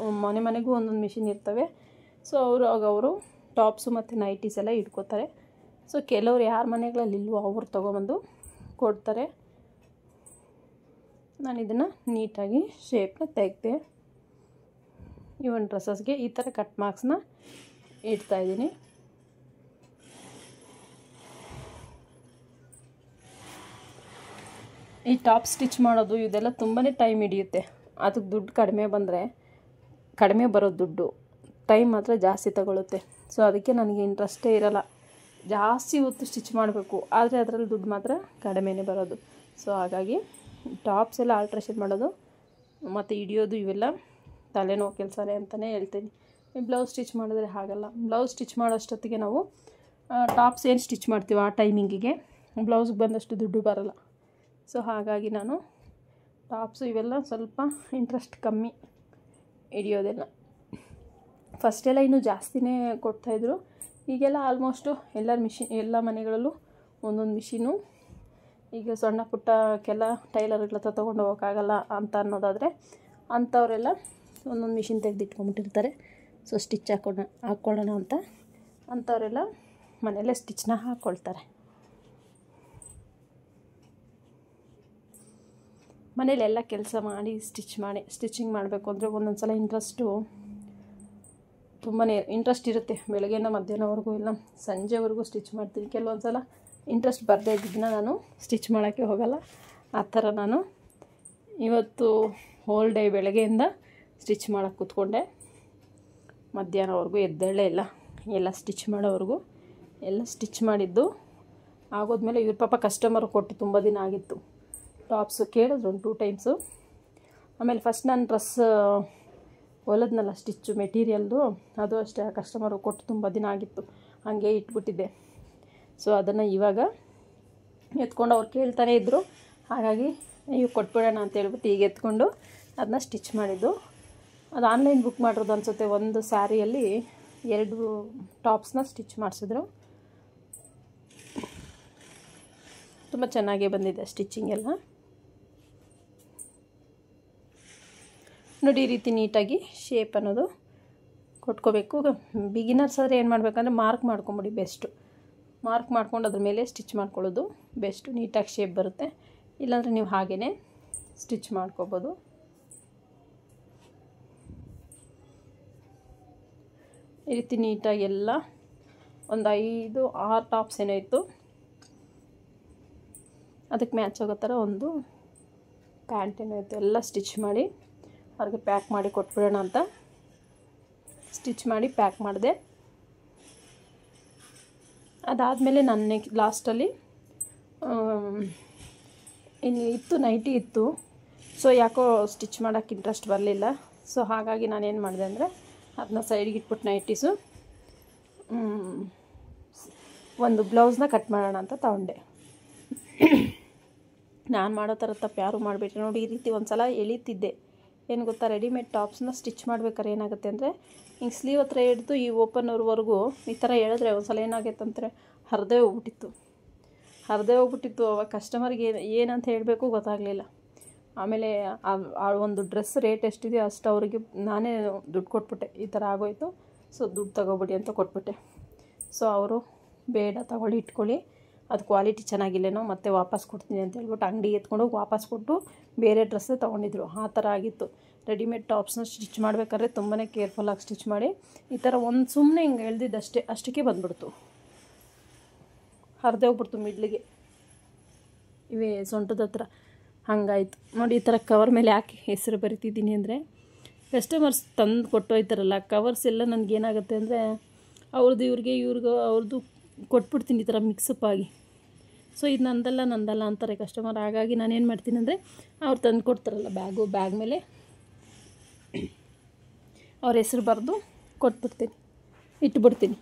ಮನೆಗೂ ಒಂದೊಂದು ಮಿಷಿನ್ ಇರ್ತವೆ. ಸೊ ಅವರು ಟಾಪ್ಸು ಮತ್ತು ನೈಟೀಸ್ ಎಲ್ಲ ಇಟ್ಕೋತಾರೆ. ಸೊ ಕೆಲವ್ರು ಯಾರ ಮನೆಗಳಲ್ಲಿ ಇಲ್ವೋ ಅವ್ರು ತೊಗೊಬಂದು ಕೊಡ್ತಾರೆ. ನಾನು ಇದನ್ನು ನೀಟಾಗಿ ಶೇಪ್ನ ತೆಗೆದೆ. ಇವನ್ ಡ್ರೆಸ್ಸಸ್ಗೆ ಈ ಥರ ಕಟ್ ಮಾರ್ಕ್ಸ್ನ ಇಡ್ತಾಯಿದ್ದೀನಿ. ಈ ಟಾಪ್ ಸ್ಟಿಚ್ ಮಾಡೋದು ಇದೆಲ್ಲ ತುಂಬಾ ಟೈಮ್ ಹಿಡಿಯುತ್ತೆ. ಅದಕ್ಕೆ ದುಡ್ಡು ಕಡಿಮೆ ಬರೋದು ದುಡ್ಡು, ಟೈಮ್ ಮಾತ್ರ ಜಾಸ್ತಿ ತಗೊಳುತ್ತೆ. ಸೊ ಅದಕ್ಕೆ ನನಗೆ ಇಂಟ್ರೆಸ್ಟೇ ಇರಲ್ಲ. ಜಾಸ್ತಿ ಹೊತ್ತು ಸ್ಟಿಚ್ ಮಾಡಬೇಕು, ಆದರೆ ಅದರಲ್ಲಿ ದುಡ್ಡು ಮಾತ್ರ ಕಡಿಮೆನೇ ಬರೋದು. ಸೊ ಹಾಗಾಗಿ ಟಾಪ್ಸ್ ಎಲ್ಲ ಆಲ್ಟ್ರೇಷನ್ ಮಾಡೋದು ಮತ್ತು ಹಿಡಿಯೋದು ಇವೆಲ್ಲ ತಲೆನೋವು ಕೆಲಸನೇ ಅಂತಲೇ ಹೇಳ್ತೀನಿ. ಬ್ಲೌಸ್ ಸ್ಟಿಚ್ ಮಾಡಿದ್ರೆ ಹಾಗಲ್ಲ. ಬ್ಲೌಸ್ ಸ್ಟಿಚ್ ಮಾಡೋಷ್ಟೊತ್ತಿಗೆ ನಾವು ಟಾಪ್ಸ್ ಏನು ಸ್ಟಿಚ್ ಮಾಡ್ತೀವಿ ಆ ಟೈಮಿಂಗಿಗೆ ಬ್ಲೌಸ್ಗೆ ಬಂದಷ್ಟು ದುಡ್ಡು ಬರೋಲ್ಲ. ಸೊ ಹಾಗಾಗಿ ನಾನು ಟಾಪ್ಸು ಇವೆಲ್ಲ ಸ್ವಲ್ಪ ಇಂಟ್ರೆಸ್ಟ್ ಕಮ್ಮಿ ಹಿಡಿಯೋದೆಲ್ಲ. ಫಸ್ಟೆಲ್ಲ ಇನ್ನೂ ಜಾಸ್ತಿನೇ ಕೊಡ್ತಾಯಿದ್ರು. ಈಗೆಲ್ಲ ಆಲ್ಮೋಸ್ಟು ಎಲ್ಲ ಮನೆಗಳಲ್ಲೂ ಒಂದೊಂದು ಮಿಷಿನು. ಈಗ ಸಣ್ಣ ಪುಟ್ಟಕ್ಕೆಲ್ಲ ಟೈಲರ್ಗಳ ಹತ್ರ ತೊಗೊಂಡು ಹೋಗೋಕ್ಕಾಗಲ್ಲ ಅಂತ ಅನ್ನೋದಾದರೆ ಅಂಥವರೆಲ್ಲ ಒಂದೊಂದು ಮಿಷಿನ್ ತೆಗೆದಿಟ್ಕೊಂಬಿಟ್ಟಿರ್ತಾರೆ. ಸೊ ಸ್ಟಿಚ್ ಹಾಕ್ಕೊಳ್ಳೋಣ ಅಂತ ಅಂಥವರೆಲ್ಲ ಮನೆಯಲ್ಲೇ ಸ್ಟಿಚ್ನ ಹಾಕ್ಕೊಳ್ತಾರೆ. ಮನೇಲೆಲ್ಲ ಕೆಲಸ ಮಾಡಿ ಸ್ಟಿಚಿಂಗ್ ಮಾಡಬೇಕು ಅಂದರೆ ಒಂದೊಂದು ಸಲ ತುಂಬಾ ಇಂಟ್ರೆಸ್ಟ್ ಇರುತ್ತೆ. ಬೆಳಗ್ಗೆಯಿಂದ ಮಧ್ಯಾಹ್ನವರೆಗೂ ಇಲ್ಲ ಸಂಜೆವರೆಗೂ ಸ್ಟಿಚ್ ಮಾಡ್ತೀನಿ. ಕೆಲವೊಂದು ಸಲ ಇಂಟ್ರೆಸ್ಟ್ ಬರದೇ ಇದ್ದಿದ್ದನ್ನ ನಾನು ಸ್ಟಿಚ್ ಮಾಡೋಕ್ಕೆ ಹೋಗಲ್ಲ. ಆ ಥರ ನಾನು ಇವತ್ತು ಹೋಲ್ ಡೇ ಬೆಳಗ್ಗೆಯಿಂದ ಸ್ಟಿಚ್ ಮಾಡೋಕ್ಕೆ ಕೂತ್ಕೊಂಡೆ. ಮಧ್ಯಾಹ್ನವರೆಗೂ ಎದ್ದೇಳೇ ಇಲ್ಲ. ಎಲ್ಲ ಸ್ಟಿಚ್ ಮಾಡೋವರೆಗೂ ಎಲ್ಲ ಸ್ಟಿಚ್ ಮಾಡಿದ್ದು ಆಗೋದ್ಮೇಲೆ ಇವ್ರ ಪಾಪ ಕಸ್ಟಮರ್ ಕೊಟ್ಟು ತುಂಬ ದಿನ ಆಗಿತ್ತು. ಟಾಪ್ಸು ಕೇಳಿದ್ರು ಒಂದು 2 ಟೈಮ್ಸು. ಆಮೇಲೆ ಫಸ್ಟ್ ನಾನು ಡ್ರೆಸ್ ಹೊಲದ್ನಲ್ಲ ಸ್ಟಿಚ್ಚು ಮೆಟೀರಿಯಲ್ದು, ಅದು ಅಷ್ಟೇ ಆ ಕಸ್ಟಮರು ಕೊಟ್ಟು ತುಂಬ ದಿನ ಆಗಿತ್ತು, ಹಾಗೆ ಇಟ್ಬಿಟ್ಟಿದ್ದೆ. ಸೊ ಅದನ್ನು ಇವಾಗ ಎತ್ಕೊಂಡು ಅವ್ರು ಕೇಳ್ತಾನೆ ಇದ್ದರು. ಹಾಗಾಗಿ ನೀವು ಕೊಟ್ಬಿಡೋಣ ಅಂತ ಹೇಳ್ಬಿಟ್ಟು ಈಗ ಎತ್ಕೊಂಡು ಅದನ್ನ ಸ್ಟಿಚ್ ಮಾಡಿದ್ದು. ಅದು ಆನ್ಲೈನ್ ಬುಕ್ ಮಾಡಿರೋದು ಅನಿಸುತ್ತೆ. ಒಂದು ಸ್ಯಾರಿಯಲ್ಲಿ 2 ಟಾಪ್ಸ್ನ ಸ್ಟಿಚ್ ಮಾಡಿಸಿದ್ರು. ತುಂಬ ಚೆನ್ನಾಗೇ ಬಂದಿದೆ ಸ್ಟಿಚಿಂಗ್ ಎಲ್ಲ. ನೋಡಿ ಈ ರೀತಿ ನೀಟಾಗಿ ಶೇಪ್ ಅನ್ನೋದು ಕೊಟ್ಕೋಬೇಕು. ಬಿಗಿನರ್ಸ್ ಆದರೆ ಏನು ಮಾಡಬೇಕಂದ್ರೆ ಮಾರ್ಕ್ ಮಾಡ್ಕೊಂಬಿಡಿ ಬೆಸ್ಟು. ಮಾರ್ಕ್ ಮಾಡ್ಕೊಂಡು ಅದ್ರ ಮೇಲೆ ಸ್ಟಿಚ್ ಮಾಡ್ಕೊಳ್ಳೋದು ಬೆಸ್ಟು. ನೀಟಾಗಿ ಶೇಪ್ ಬರುತ್ತೆ. ಇಲ್ಲಾಂದರೆ ನೀವು ಹಾಗೇ ಸ್ಟಿಚ್ ಮಾಡ್ಕೋಬೋದು. ಈ ರೀತಿ ನೀಟಾಗಿ ಎಲ್ಲ ಒಂದು 5-6 ಟಾಪ್ಸ್ ಏನೋ ಇತ್ತು. ಅದಕ್ಕೆ ಮ್ಯಾಚ್ ಆಗೋ ಥರ ಒಂದು ಪ್ಯಾಂಟ್ ಏನೋ ಇತ್ತು. ಎಲ್ಲ ಸ್ಟಿಚ್ ಮಾಡಿ ಅವ್ರಿಗೆ ಪ್ಯಾಕ್ ಮಾಡಿ ಕೊಟ್ಬಿಡೋಣ ಅಂತ ಸ್ಟಿಚ್ ಮಾಡಿ ಪ್ಯಾಕ್ ಮಾಡಿದೆ. ಅದಾದಮೇಲೆ ನನ್ನ ಲಾಸ್ಟಲ್ಲಿ ಇನ್ನು ಇತ್ತು ನೈಟಿ ಇತ್ತು. ಸೊ ಯಾಕೋ ಸ್ಟಿಚ್ ಮಾಡೋಕ್ಕೆ ಇಂಟ್ರೆಸ್ಟ್ ಬರಲಿಲ್ಲ. ಸೊ ಹಾಗಾಗಿ ನಾನೇನು ಮಾಡಿದೆ ಅಂದರೆ ಅದನ್ನ ಸೈಡ್ಗೆ ಇಟ್ಬಿಟ್ಟು ನೈಟೀಸು ಒಂದು ಬ್ಲೌಸ್ನ ಕಟ್ ಮಾಡೋಣ ಅಂತ ತಗೊಂಡೆ. ನಾನು ಮಾಡೋ ಥರ ತಪ್ಪು ಯಾರು ಮಾಡಿಬಿಟ್ರೆ ನೋಡಿ. ಈ ರೀತಿ ಒಂದು ಸಲ ಎಳೀತಿದ್ದೆ. ಏನು ಗೊತ್ತಾ, ರೆಡಿಮೇಡ್ ಟಾಪ್ಸ್ನ ಸ್ಟಿಚ್ ಮಾಡ್ಬೇಕಾದ್ರೆ ಏನಾಗುತ್ತೆ ಅಂದರೆ ಹಿಂಗೆ ಸ್ಲೀವ್ ಹತ್ರ ಹಿಡಿದು ಈ ಓಪನ್ವರೆಗೂ ಈ ಥರ ಹೇಳಿದ್ರೆ ಒಂದು ಸಲ ಏನಾಗೈತೆ ಅಂದರೆ ಹರಿದೇ ಹೋಗ್ಬಿಟ್ಟಿತ್ತು. ಅವಾಗ ಕಸ್ಟಮರ್ಗೆ ಏನಂತ ಹೇಳಬೇಕು ಗೊತ್ತಾಗಲಿಲ್ಲ. ಆಮೇಲೆ ಆ ಒಂದು ಡ್ರೆಸ್ ರೇಟ್ ಎಷ್ಟಿದೆಯೋ ಅಷ್ಟು ಅವ್ರಿಗೆ ನಾನೇ ದುಡ್ಡು ಕೊಟ್ಬಿಟ್ಟೆ. ಈ ಥರ ಆಗೋಯ್ತು, ಸೊ ದುಡ್ಡು ತಗೋಬಿಡಿ ಅಂತ ಕೊಟ್ಬಿಟ್ಟೆ. ಸೊ ಅವರು ಬೇಡ ತಗೊಳ್ಳಿ ಇಟ್ಕೊಳ್ಳಿ, ಅದು ಕ್ವಾಲಿಟಿ ಚೆನ್ನಾಗಿಲ್ಲೇನೋ ಮತ್ತೆ ವಾಪಸ್ ಕೊಡ್ತೀನಿ ಅಂತ ಹೇಳ್ಬಿಟ್ಟು ಅಂಗಡಿಗೆ ಎತ್ಕೊಂಡೋಗಿ ವಾಪಸ್ ಕೊಟ್ಟು ಬೇರೆ ಡ್ರೆಸ್ಸೇ ತೊಗೊಂಡಿದ್ರು. ಆ ಥರ ಆಗಿತ್ತು. ರೆಡಿಮೇಡ್ ಟಾಪ್ಸ್ನ ಸ್ಟಿಚ್ ಮಾಡಬೇಕಾದ್ರೆ ತುಂಬಾ ಕೇರ್ಫುಲ್ಲಾಗಿ ಸ್ಟಿಚ್ ಮಾಡಿ. ಈ ಥರ ಒಂದು ಸುಮ್ಮನೆ ಹಿಂಗೆ ಎಳ್ದಿದ್ದಷ್ಟೇ ಅಷ್ಟಕ್ಕೆ ಬಂದ್ಬಿಡ್ತು, ಹರಿದೇ ಹೋಗ್ಬಿಡ್ತು ಮಿಡ್ಲಿಗೆ, ಇವೇ ಸೊಂಟದ ಹತ್ರ ಹಾಗಾಯಿತು ನೋಡಿ. ಈ ಥರ ಕವರ್ ಮೇಲೆ ಯಾಕೆ ಹೆಸರು ಬರಿತಿದ್ದೀನಿ ಅಂದರೆ ಕಸ್ಟಮರ್ಸ್ ತಂದು ಕೊಟ್ಟೋಯ್ತಾರಲ್ಲ ಕವರ್ಸ್ ಎಲ್ಲ ನನಗೇನಾಗುತ್ತೆ ಅಂದರೆ ಅವ್ರದ್ದು ಅವ್ರದ್ದು ಕೊಟ್ಬಿಡ್ತೀನಿ ಈ ಥರ ಮಿಕ್ಸಪ್ ಆಗಿ. ಸೊ ಇದು ನಂದಲ್ಲ ಅಂತಾರೆ ಕಸ್ಟಮರ್. ಹಾಗಾಗಿ ನಾನೇನು ಮಾಡ್ತೀನಿ ಅಂದರೆ ಅವ್ರು ತಂದು ಕೊಡ್ತಾರಲ್ಲ ಬ್ಯಾಗ್ ಮೇಲೆ ಅವ್ರ ಹೆಸರು ಬರೆದು ಕೊಟ್ಬಿಡ್ತೀನಿ, ಇಟ್ಬಿಡ್ತೀನಿ.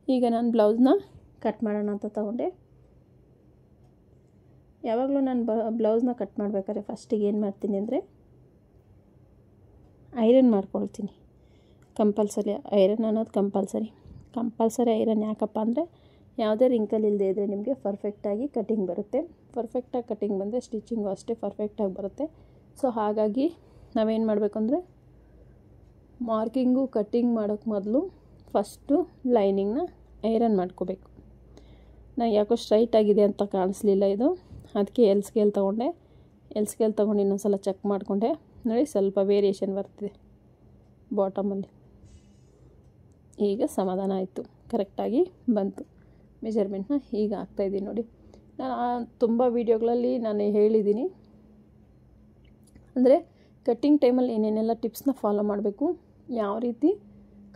ಈಗ ನಾನು ಬ್ಲೌಸ್ನ ಕಟ್ ಮಾಡೋಣ ಅಂತ ತಗೊಂಡೆ. ಯಾವಾಗಲೂ ನಾನು ಬ್ಲೌಸ್ನ ಕಟ್ ಮಾಡಬೇಕಾದ್ರೆ ಫಸ್ಟಿಗೆ ಏನು ಮಾಡ್ತೀನಿ ಅಂದರೆ ಐರನ್ ಮಾಡ್ಕೊಳ್ತೀನಿ. ಕಂಪಲ್ಸರಿ ಐರನ್ ಅನ್ನೋದು ಕಂಪಲ್ಸರಿ ಐರನ್. ಯಾಕಪ್ಪ ಅಂದರೆ ಯಾವುದೇ ರಿಂಕಲ್ ಇಲ್ಲದೆ ಇದ್ದರೆ ನಿಮಗೆ ಪರ್ಫೆಕ್ಟಾಗಿ ಕಟಿಂಗ್ ಬರುತ್ತೆ. ಪರ್ಫೆಕ್ಟಾಗಿ ಕಟಿಂಗ್ ಬಂದರೆ ಸ್ಟಿಚಿಂಗು ಅಷ್ಟೇ ಪರ್ಫೆಕ್ಟಾಗಿ ಬರುತ್ತೆ. ಸೊ ಹಾಗಾಗಿ ನಾವೇನು ಮಾಡಬೇಕು ಅಂದರೆ ಮಾರ್ಕಿಂಗು ಕಟ್ಟಿಂಗ್ ಮಾಡೋಕ್ಕೆ ಮೊದಲು ಫಸ್ಟು ಲೈನಿಂಗ್ನ ಐರನ್ ಮಾಡ್ಕೋಬೇಕು. ನಾನು ಯಾಕೋ ಸ್ಟ್ರೈಟ್ ಆಗಿದೆ ಅಂತ ಕಾಣಿಸ್ಲಿಲ್ಲ ಇದು, ಅದಕ್ಕೆ ಎಲ್ ಸ್ಕೇಲ್ ತೊಗೊಂಡು ಇನ್ನೊಂದು ಸಲ ಚೆಕ್ ಮಾಡಿಕೊಂಡೆ. ನೋಡಿ ಸ್ವಲ್ಪ ವೇರಿಯೇಷನ್ ಬರ್ತಿದೆ ಬಾಟಮಲ್ಲಿ. ಈಗ ಸಮಾಧಾನ ಆಯಿತು, ಕರೆಕ್ಟಾಗಿ ಬಂತು ಮೆಜರ್ಮೆಂಟ್ನ. ಈಗ ಹಾಕ್ತಾಯಿದ್ದೀನಿ ನೋಡಿ. ನಾನು ತುಂಬ ವೀಡಿಯೋಗಳಲ್ಲಿ ನಾನು ಹೇಳಿದ್ದೀನಿ ಅಂದರೆ ಕಟ್ಟಿಂಗ್ ಟೈಮಲ್ಲಿ ಏನೇನೆಲ್ಲ ಟಿಪ್ಸ್ನ ಫಾಲೋ ಮಾಡಬೇಕು, ಯಾವ ರೀತಿ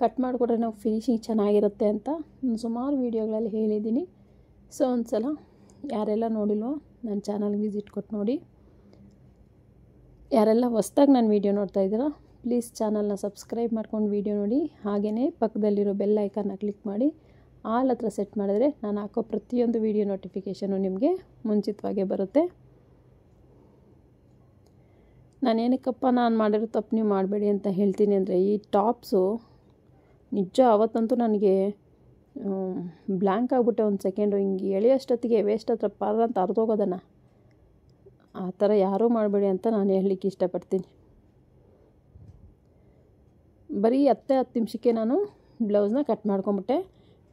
ಕಟ್ ಮಾಡಿಕೊಟ್ರೆ ನಾವು ಫಿನಿಶಿಂಗ್ ಚೆನ್ನಾಗಿರುತ್ತೆ ಅಂತ ಸುಮಾರು ವೀಡಿಯೋಗಳಲ್ಲಿ ಹೇಳಿದ್ದೀನಿ. ಸೊ ಒಂದು ಸಲ ಯಾರೆಲ್ಲ ನೋಡಿಲ್ವೋ ನನ್ನ ಚಾನಲ್ಗೆ ವಿಸಿಟ್ ಕೊಟ್ಟು ನೋಡಿ. ಯಾರೆಲ್ಲ ಹೊಸ್ದಾಗಿ ನಾನು ವೀಡಿಯೋ ನೋಡ್ತಾ ಇದ್ದೀರೋ ಪ್ಲೀಸ್ ಚಾನಲ್ನ ಸಬ್ಸ್ಕ್ರೈಬ್ ಮಾಡ್ಕೊಂಡು ವೀಡಿಯೋ ನೋಡಿ. ಹಾಗೆಯೇ ಪಕ್ಕದಲ್ಲಿರೋ ಬೆಲ್ ಐಕನ್ನ ಕ್ಲಿಕ್ ಮಾಡಿ ಆಲ್ ಹತ್ರ ಸೆಟ್ ಮಾಡಿದ್ರೆ ನಾನು ಹಾಕೋ ಪ್ರತಿಯೊಂದು ವೀಡಿಯೋ ನೋಟಿಫಿಕೇಷನು ನಿಮಗೆ ಮುಂಚಿತವಾಗೇ ಬರುತ್ತೆ. ನಾನೇನಕ್ಕಪ್ಪ ನಾನು ಮಾಡಿರೋ ತಪ್ಪು ನೀವು ಮಾಡಬೇಡಿ ಅಂತ ಹೇಳ್ತೀನಿ ಅಂದರೆ, ಈ ಟಾಪ್ಸು ನಿಜ ಅವತ್ತಂತೂ ನನಗೆ ಬ್ಲ್ಯಾಂಕ್ ಆಗಿಬಿಟ್ಟೆ. ಒಂದು ಸೆಕೆಂಡು ಹಿಂಗೆ ಎಳೆಯೋಷ್ಟೊತ್ತಿಗೆ ವೇಸ್ಟ್ ಹತ್ರ ಪಾರ ಅಂತ ಅರ್ಧೋಗೋದನ್ನು. ಆ ಥರ ಯಾರೂ ಮಾಡಬೇಡಿ ಅಂತ ನಾನು ಹೇಳಲಿಕ್ಕೆ ಇಷ್ಟಪಡ್ತೀನಿ. ಬರೀ 10 ನಿಮಿಷಕ್ಕೆ ನಾನು ಬ್ಲೌಸ್ನ ಕಟ್ ಮಾಡ್ಕೊಂಬಿಟ್ಟೆ.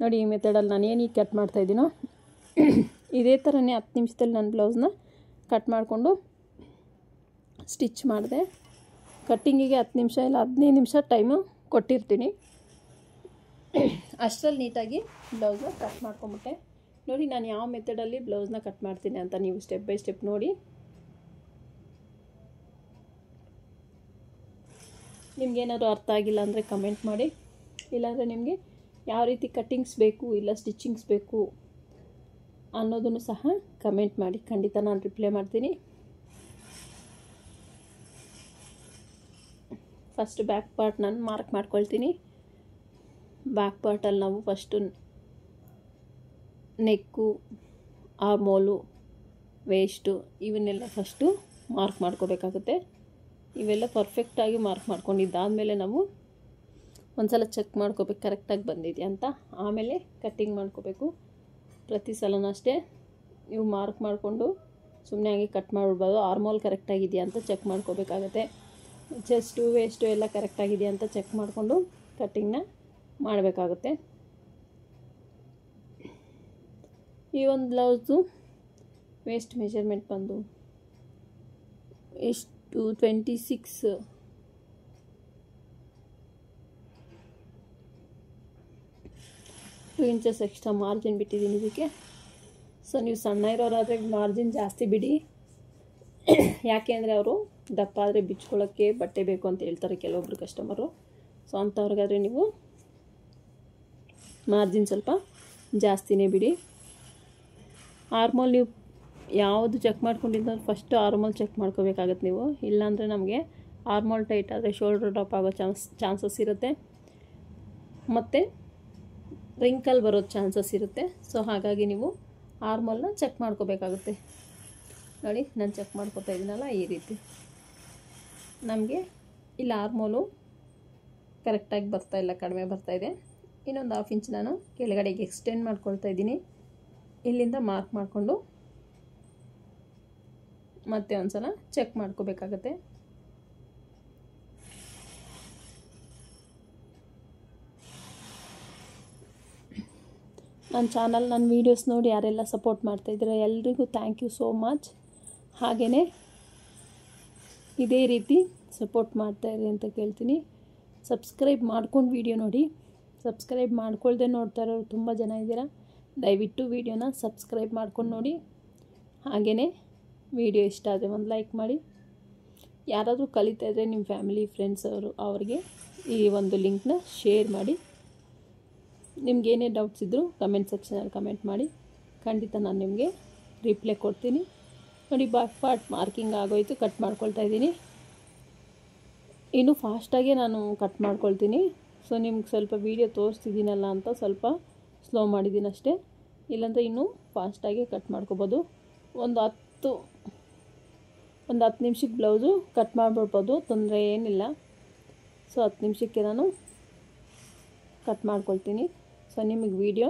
ನೋಡಿ, ಈ ಮೆಥಡಲ್ಲಿ ನಾನು ಏನೀಗ ಕಟ್ ಮಾಡ್ತಾಯಿದ್ದೀನೋ ಇದೇ ಥರನೇ 10 ನಿಮಿಷದಲ್ಲಿ ನಾನು ಬ್ಲೌಸ್ನ ಕಟ್ ಮಾಡಿಕೊಂಡು ಸ್ಟಿಚ್ ಮಾಡಿದೆ. ಕಟ್ಟಿಂಗಿಗೆ 10 ನಿಮಿಷ ಇಲ್ಲ 15 ನಿಮಿಷ ಟೈಮು ಕೊಟ್ಟಿರ್ತೀನಿ. ಅಷ್ಟರಲ್ಲಿ ನೀಟಾಗಿ ಬ್ಲೌಸ್ನ ಕಟ್ ಮಾಡ್ಕೊಂಬಿಟ್ಟೆ. ನೋಡಿ, ನಾನು ಯಾವ ಮೆಥಡಲ್ಲಿ ಬ್ಲೌಸ್ನ ಕಟ್ ಮಾಡ್ತೀನಿ ಅಂತ ನೀವು ಸ್ಟೆಪ್ ಬೈ ಸ್ಟೆಪ್ ನೋಡಿ. ನಿಮಗೇನಾದ್ರು ಅರ್ಥ ಆಗಿಲ್ಲ ಅಂದರೆ ಕಮೆಂಟ್ ಮಾಡಿ. ಇಲ್ಲಾಂದರೆ ನಿಮಗೆ ಯಾವ ರೀತಿ ಕಟ್ಟಿಂಗ್ಸ್ ಬೇಕು ಇಲ್ಲ ಸ್ಟಿಚಿಂಗ್ಸ್ ಬೇಕು ಅನ್ನೋದನ್ನು ಸಹ ಕಮೆಂಟ್ ಮಾಡಿ. ಖಂಡಿತ ನಾನು ರಿಪ್ಲೈ ಮಾಡ್ತೀನಿ. ಫಸ್ಟ್ ಬ್ಯಾಕ್ ಪಾರ್ಟ್ ನಾನು ಮಾರ್ಕ್ ಮಾಡ್ಕೊಳ್ತೀನಿ. ಬ್ಯಾಕ್ ಪಾರ್ಟಲ್ಲಿ ನಾವು ಫಸ್ಟು ನೆಕ್ಕು, ಆರ್ಮೋಲು, ವೇಸ್ಟು ಇವನ್ನೆಲ್ಲ ಫಸ್ಟು ಮಾರ್ಕ್ ಮಾಡ್ಕೋಬೇಕಾಗುತ್ತೆ. ಇವೆಲ್ಲ ಪರ್ಫೆಕ್ಟಾಗಿ ಮಾರ್ಕ್ ಮಾಡ್ಕೊಂಡಿದ್ದಾದಮೇಲೆ ನಾವು ಒಂದು ಸಲ ಚೆಕ್ ಮಾಡ್ಕೋಬೇಕು ಕರೆಕ್ಟಾಗಿ ಬಂದಿದೆಯಾ ಅಂತ. ಆಮೇಲೆ ಕಟ್ಟಿಂಗ್ ಮಾಡ್ಕೋಬೇಕು. ಪ್ರತಿ ಸಲನೂ ಅಷ್ಟೇ ನೀವು ಮಾರ್ಕ್ ಮಾಡಿಕೊಂಡು ಸುಮ್ಮನೆ ಆಗಿ ಕಟ್ ಮಾಡಿಬಿಡ್ಬೋದು. ಆರ್ಮೋಲ್ ಕರೆಕ್ಟಾಗಿದೆಯಾ ಅಂತ ಚೆಕ್ ಮಾಡ್ಕೋಬೇಕಾಗತ್ತೆ. ಚೆಸ್ಟು ವೇಸ್ಟು ಎಲ್ಲ ಕರೆಕ್ಟಾಗಿದೆಯಾ ಅಂತ ಚೆಕ್ ಮಾಡಿಕೊಂಡು ಕಟ್ಟಿಂಗ್ನ ಮಾಡಬೇಕಾಗುತ್ತೆ. ಈ ಒಂದು ಬ್ಲೌಸು ವೇಸ್ಟ್ ಮೆಜರ್ಮೆಂಟ್ ಬಂದು ಎಷ್ಟು 26 2 ಇಂಚಸ್ ಎಕ್ಸ್ಟ್ರಾ ಮಾರ್ಜಿನ್ ಬಿಟ್ಟಿದ್ದೀನಿ ಇದಕ್ಕೆ. ಸೊ ನೀವು ಸಣ್ಣ ಇರೋರಾದರೆ ಮಾರ್ಜಿನ್ ಜಾಸ್ತಿ ಬಿಡಿ. ಯಾಕೆ ಅಂದರೆ ಅವರು ದಪ್ಪ ಆದರೆ ಬಿಚ್ಕೊಳ್ಳೋಕ್ಕೆ ಬಟ್ಟೆ ಬೇಕು ಅಂತ ಹೇಳ್ತಾರೆ ಕೆಲವೊಬ್ಬರು ಕಸ್ಟಮರು. ಸೊ ಅಂಥವ್ರಿಗಾದರೆ ನೀವು ಮಾರ್ಜಿನ್ ಸ್ವಲ್ಪ ಜಾಸ್ತಿನೇ ಬಿಡಿ. ಆರ್ಮೋಲ್ ನೀವು ಯಾವುದು ಚೆಕ್ ಮಾಡ್ಕೊಂಡಿದ್ದ ಫಸ್ಟು ಆರ್ಮೋಲ್ ಚೆಕ್ ಮಾಡ್ಕೋಬೇಕಾಗತ್ತೆ ನೀವು. ಇಲ್ಲಾಂದರೆ ನಮಗೆ ಆರ್ಮೋಲ್ ಟೈಟ್ ಆದರೆ ಶೋಲ್ಡ್ರ್ ಡ್ರಾಪ್ ಆಗೋ ಚಾನ್ಸಸ್ ಇರುತ್ತೆ, ಮತ್ತು ರಿಂಕಲ್ ಬರೋ ಚಾನ್ಸಸ್ ಇರುತ್ತೆ. ಸೊ ಹಾಗಾಗಿ ನೀವು ಆರ್ಮೋಲ್ನ ಚೆಕ್ ಮಾಡ್ಕೋಬೇಕಾಗುತ್ತೆ. ನೋಡಿ, ನಾನು ಚೆಕ್ ಮಾಡ್ಕೋತಾ ಇದ್ದೀನಲ್ಲ ಈ ರೀತಿ. ನಮಗೆ ಇಲ್ಲಿ ಆರ್ಮೋಲು ಕರೆಕ್ಟಾಗಿ ಬರ್ತಾಯಿಲ್ಲ, ಕಡಿಮೆ ಬರ್ತಾಯಿದೆ. ಇನ್ನೊಂದು 1/2 ಇಂಚ್ ನಾನು ಕೆಳಗಡೆಗೆ ಎಕ್ಸ್ಟೆಂಡ್ ಮಾಡ್ಕೊಳ್ತಾ ಇದ್ದೀನಿ. ಇಲ್ಲಿಂದ ಮಾರ್ಕ್ ಮಾಡಿಕೊಂಡು ಮತ್ತೆ ಒಂದು ಸಲ ಚೆಕ್ ಮಾಡ್ಕೋಬೇಕಾಗತ್ತೆ. ನನ್ನ ಚಾನಲ್, ನನ್ನ ವೀಡಿಯೋಸ್ ನೋಡಿ ಯಾರೆಲ್ಲ ಸಪೋರ್ಟ್ ಮಾಡ್ತಾಯಿದ್ದೀರ ಎಲ್ರಿಗೂ ಥ್ಯಾಂಕ್ ಯು ಸೋ ಮಚ್. ಹಾಗೆಯೇ ಇದೇ ರೀತಿ ಸಪೋರ್ಟ್ ಮಾಡ್ತಾಯಿರಿ ಅಂತ ಕೇಳ್ತೀನಿ. ಸಬ್ಸ್ಕ್ರೈಬ್ ಮಾಡ್ಕೊಂಡು ವೀಡಿಯೋ ನೋಡಿ. ಸಬ್ಸ್ಕ್ರೈಬ್ ಮಾಡ್ಕೊಳ್ದೆ ನೋಡ್ತಾ ಇರೋರು ತುಂಬ ಜನ ಇದ್ದೀರಾ. ದಯವಿಟ್ಟು ವೀಡಿಯೋನ ಸಬ್ಸ್ಕ್ರೈಬ್ ಮಾಡ್ಕೊಂಡು ನೋಡಿ. ಹಾಗೆಯೇ ವಿಡಿಯೋ ಇಷ್ಟ ಆದರೆ ಒಂದು ಲೈಕ್ ಮಾಡಿ. ಯಾರಾದರೂ ಕಲಿತಾ ಇದ್ದರೆ ನಿಮ್ಮ ಫ್ಯಾಮಿಲಿ ಫ್ರೆಂಡ್ಸ್ ಅವ್ರಿಗೆ ಈ ಒಂದು ಲಿಂಕ್ನ ಶೇರ್ ಮಾಡಿ. ನಿಮ್ಗೇನೇ ಡೌಟ್ಸ್ ಇದ್ದರೂ ಕಮೆಂಟ್ ಸೆಕ್ಷನಲ್ಲಿ ಕಮೆಂಟ್ ಮಾಡಿ. ಖಂಡಿತ ನಾನು ನಿಮಗೆ ರಿಪ್ಲೈ ಕೊಡ್ತೀನಿ. ನೋಡಿ, ಬ್ಯಾಕ್ ಪಾರ್ಟ್ ಮಾರ್ಕಿಂಗ್ ಆಗೋಯ್ತು, ಕಟ್ ಮಾಡ್ಕೊಳ್ತಾ ಇದ್ದೀನಿ. ಇನ್ನೂ ಫಾಸ್ಟಾಗೆ ನಾನು ಕಟ್ ಮಾಡ್ಕೊಳ್ತೀನಿ. ಸೊ ನಿಮ್ಗೆ ಸ್ವಲ್ಪ ವೀಡಿಯೋ ತೋರಿಸ್ತಿದ್ದೀನಲ್ಲ ಅಂತ ಸ್ವಲ್ಪ ಸ್ಲೋ ಮಾಡಿದ್ದೀನಿ ಅಷ್ಟೇ. ಇಲ್ಲಾಂದರೆ ಇನ್ನೂ ಫಾಸ್ಟಾಗಿ ಕಟ್ ಮಾಡ್ಕೊಬೋದು. ಒಂದು 10 ನಿಮಿಷಕ್ಕೆ ಬ್ಲೌಸು ಕಟ್ ಮಾಡಿಬಿಡ್ಬೋದು, ತೊಂದರೆ ಏನಿಲ್ಲ. ಸೊ 10 ನಿಮಿಷಕ್ಕೆ ನಾನು ಕಟ್ ಮಾಡ್ಕೊಳ್ತೀನಿ. ಸೊ ನಿಮಗೆ ವೀಡಿಯೋ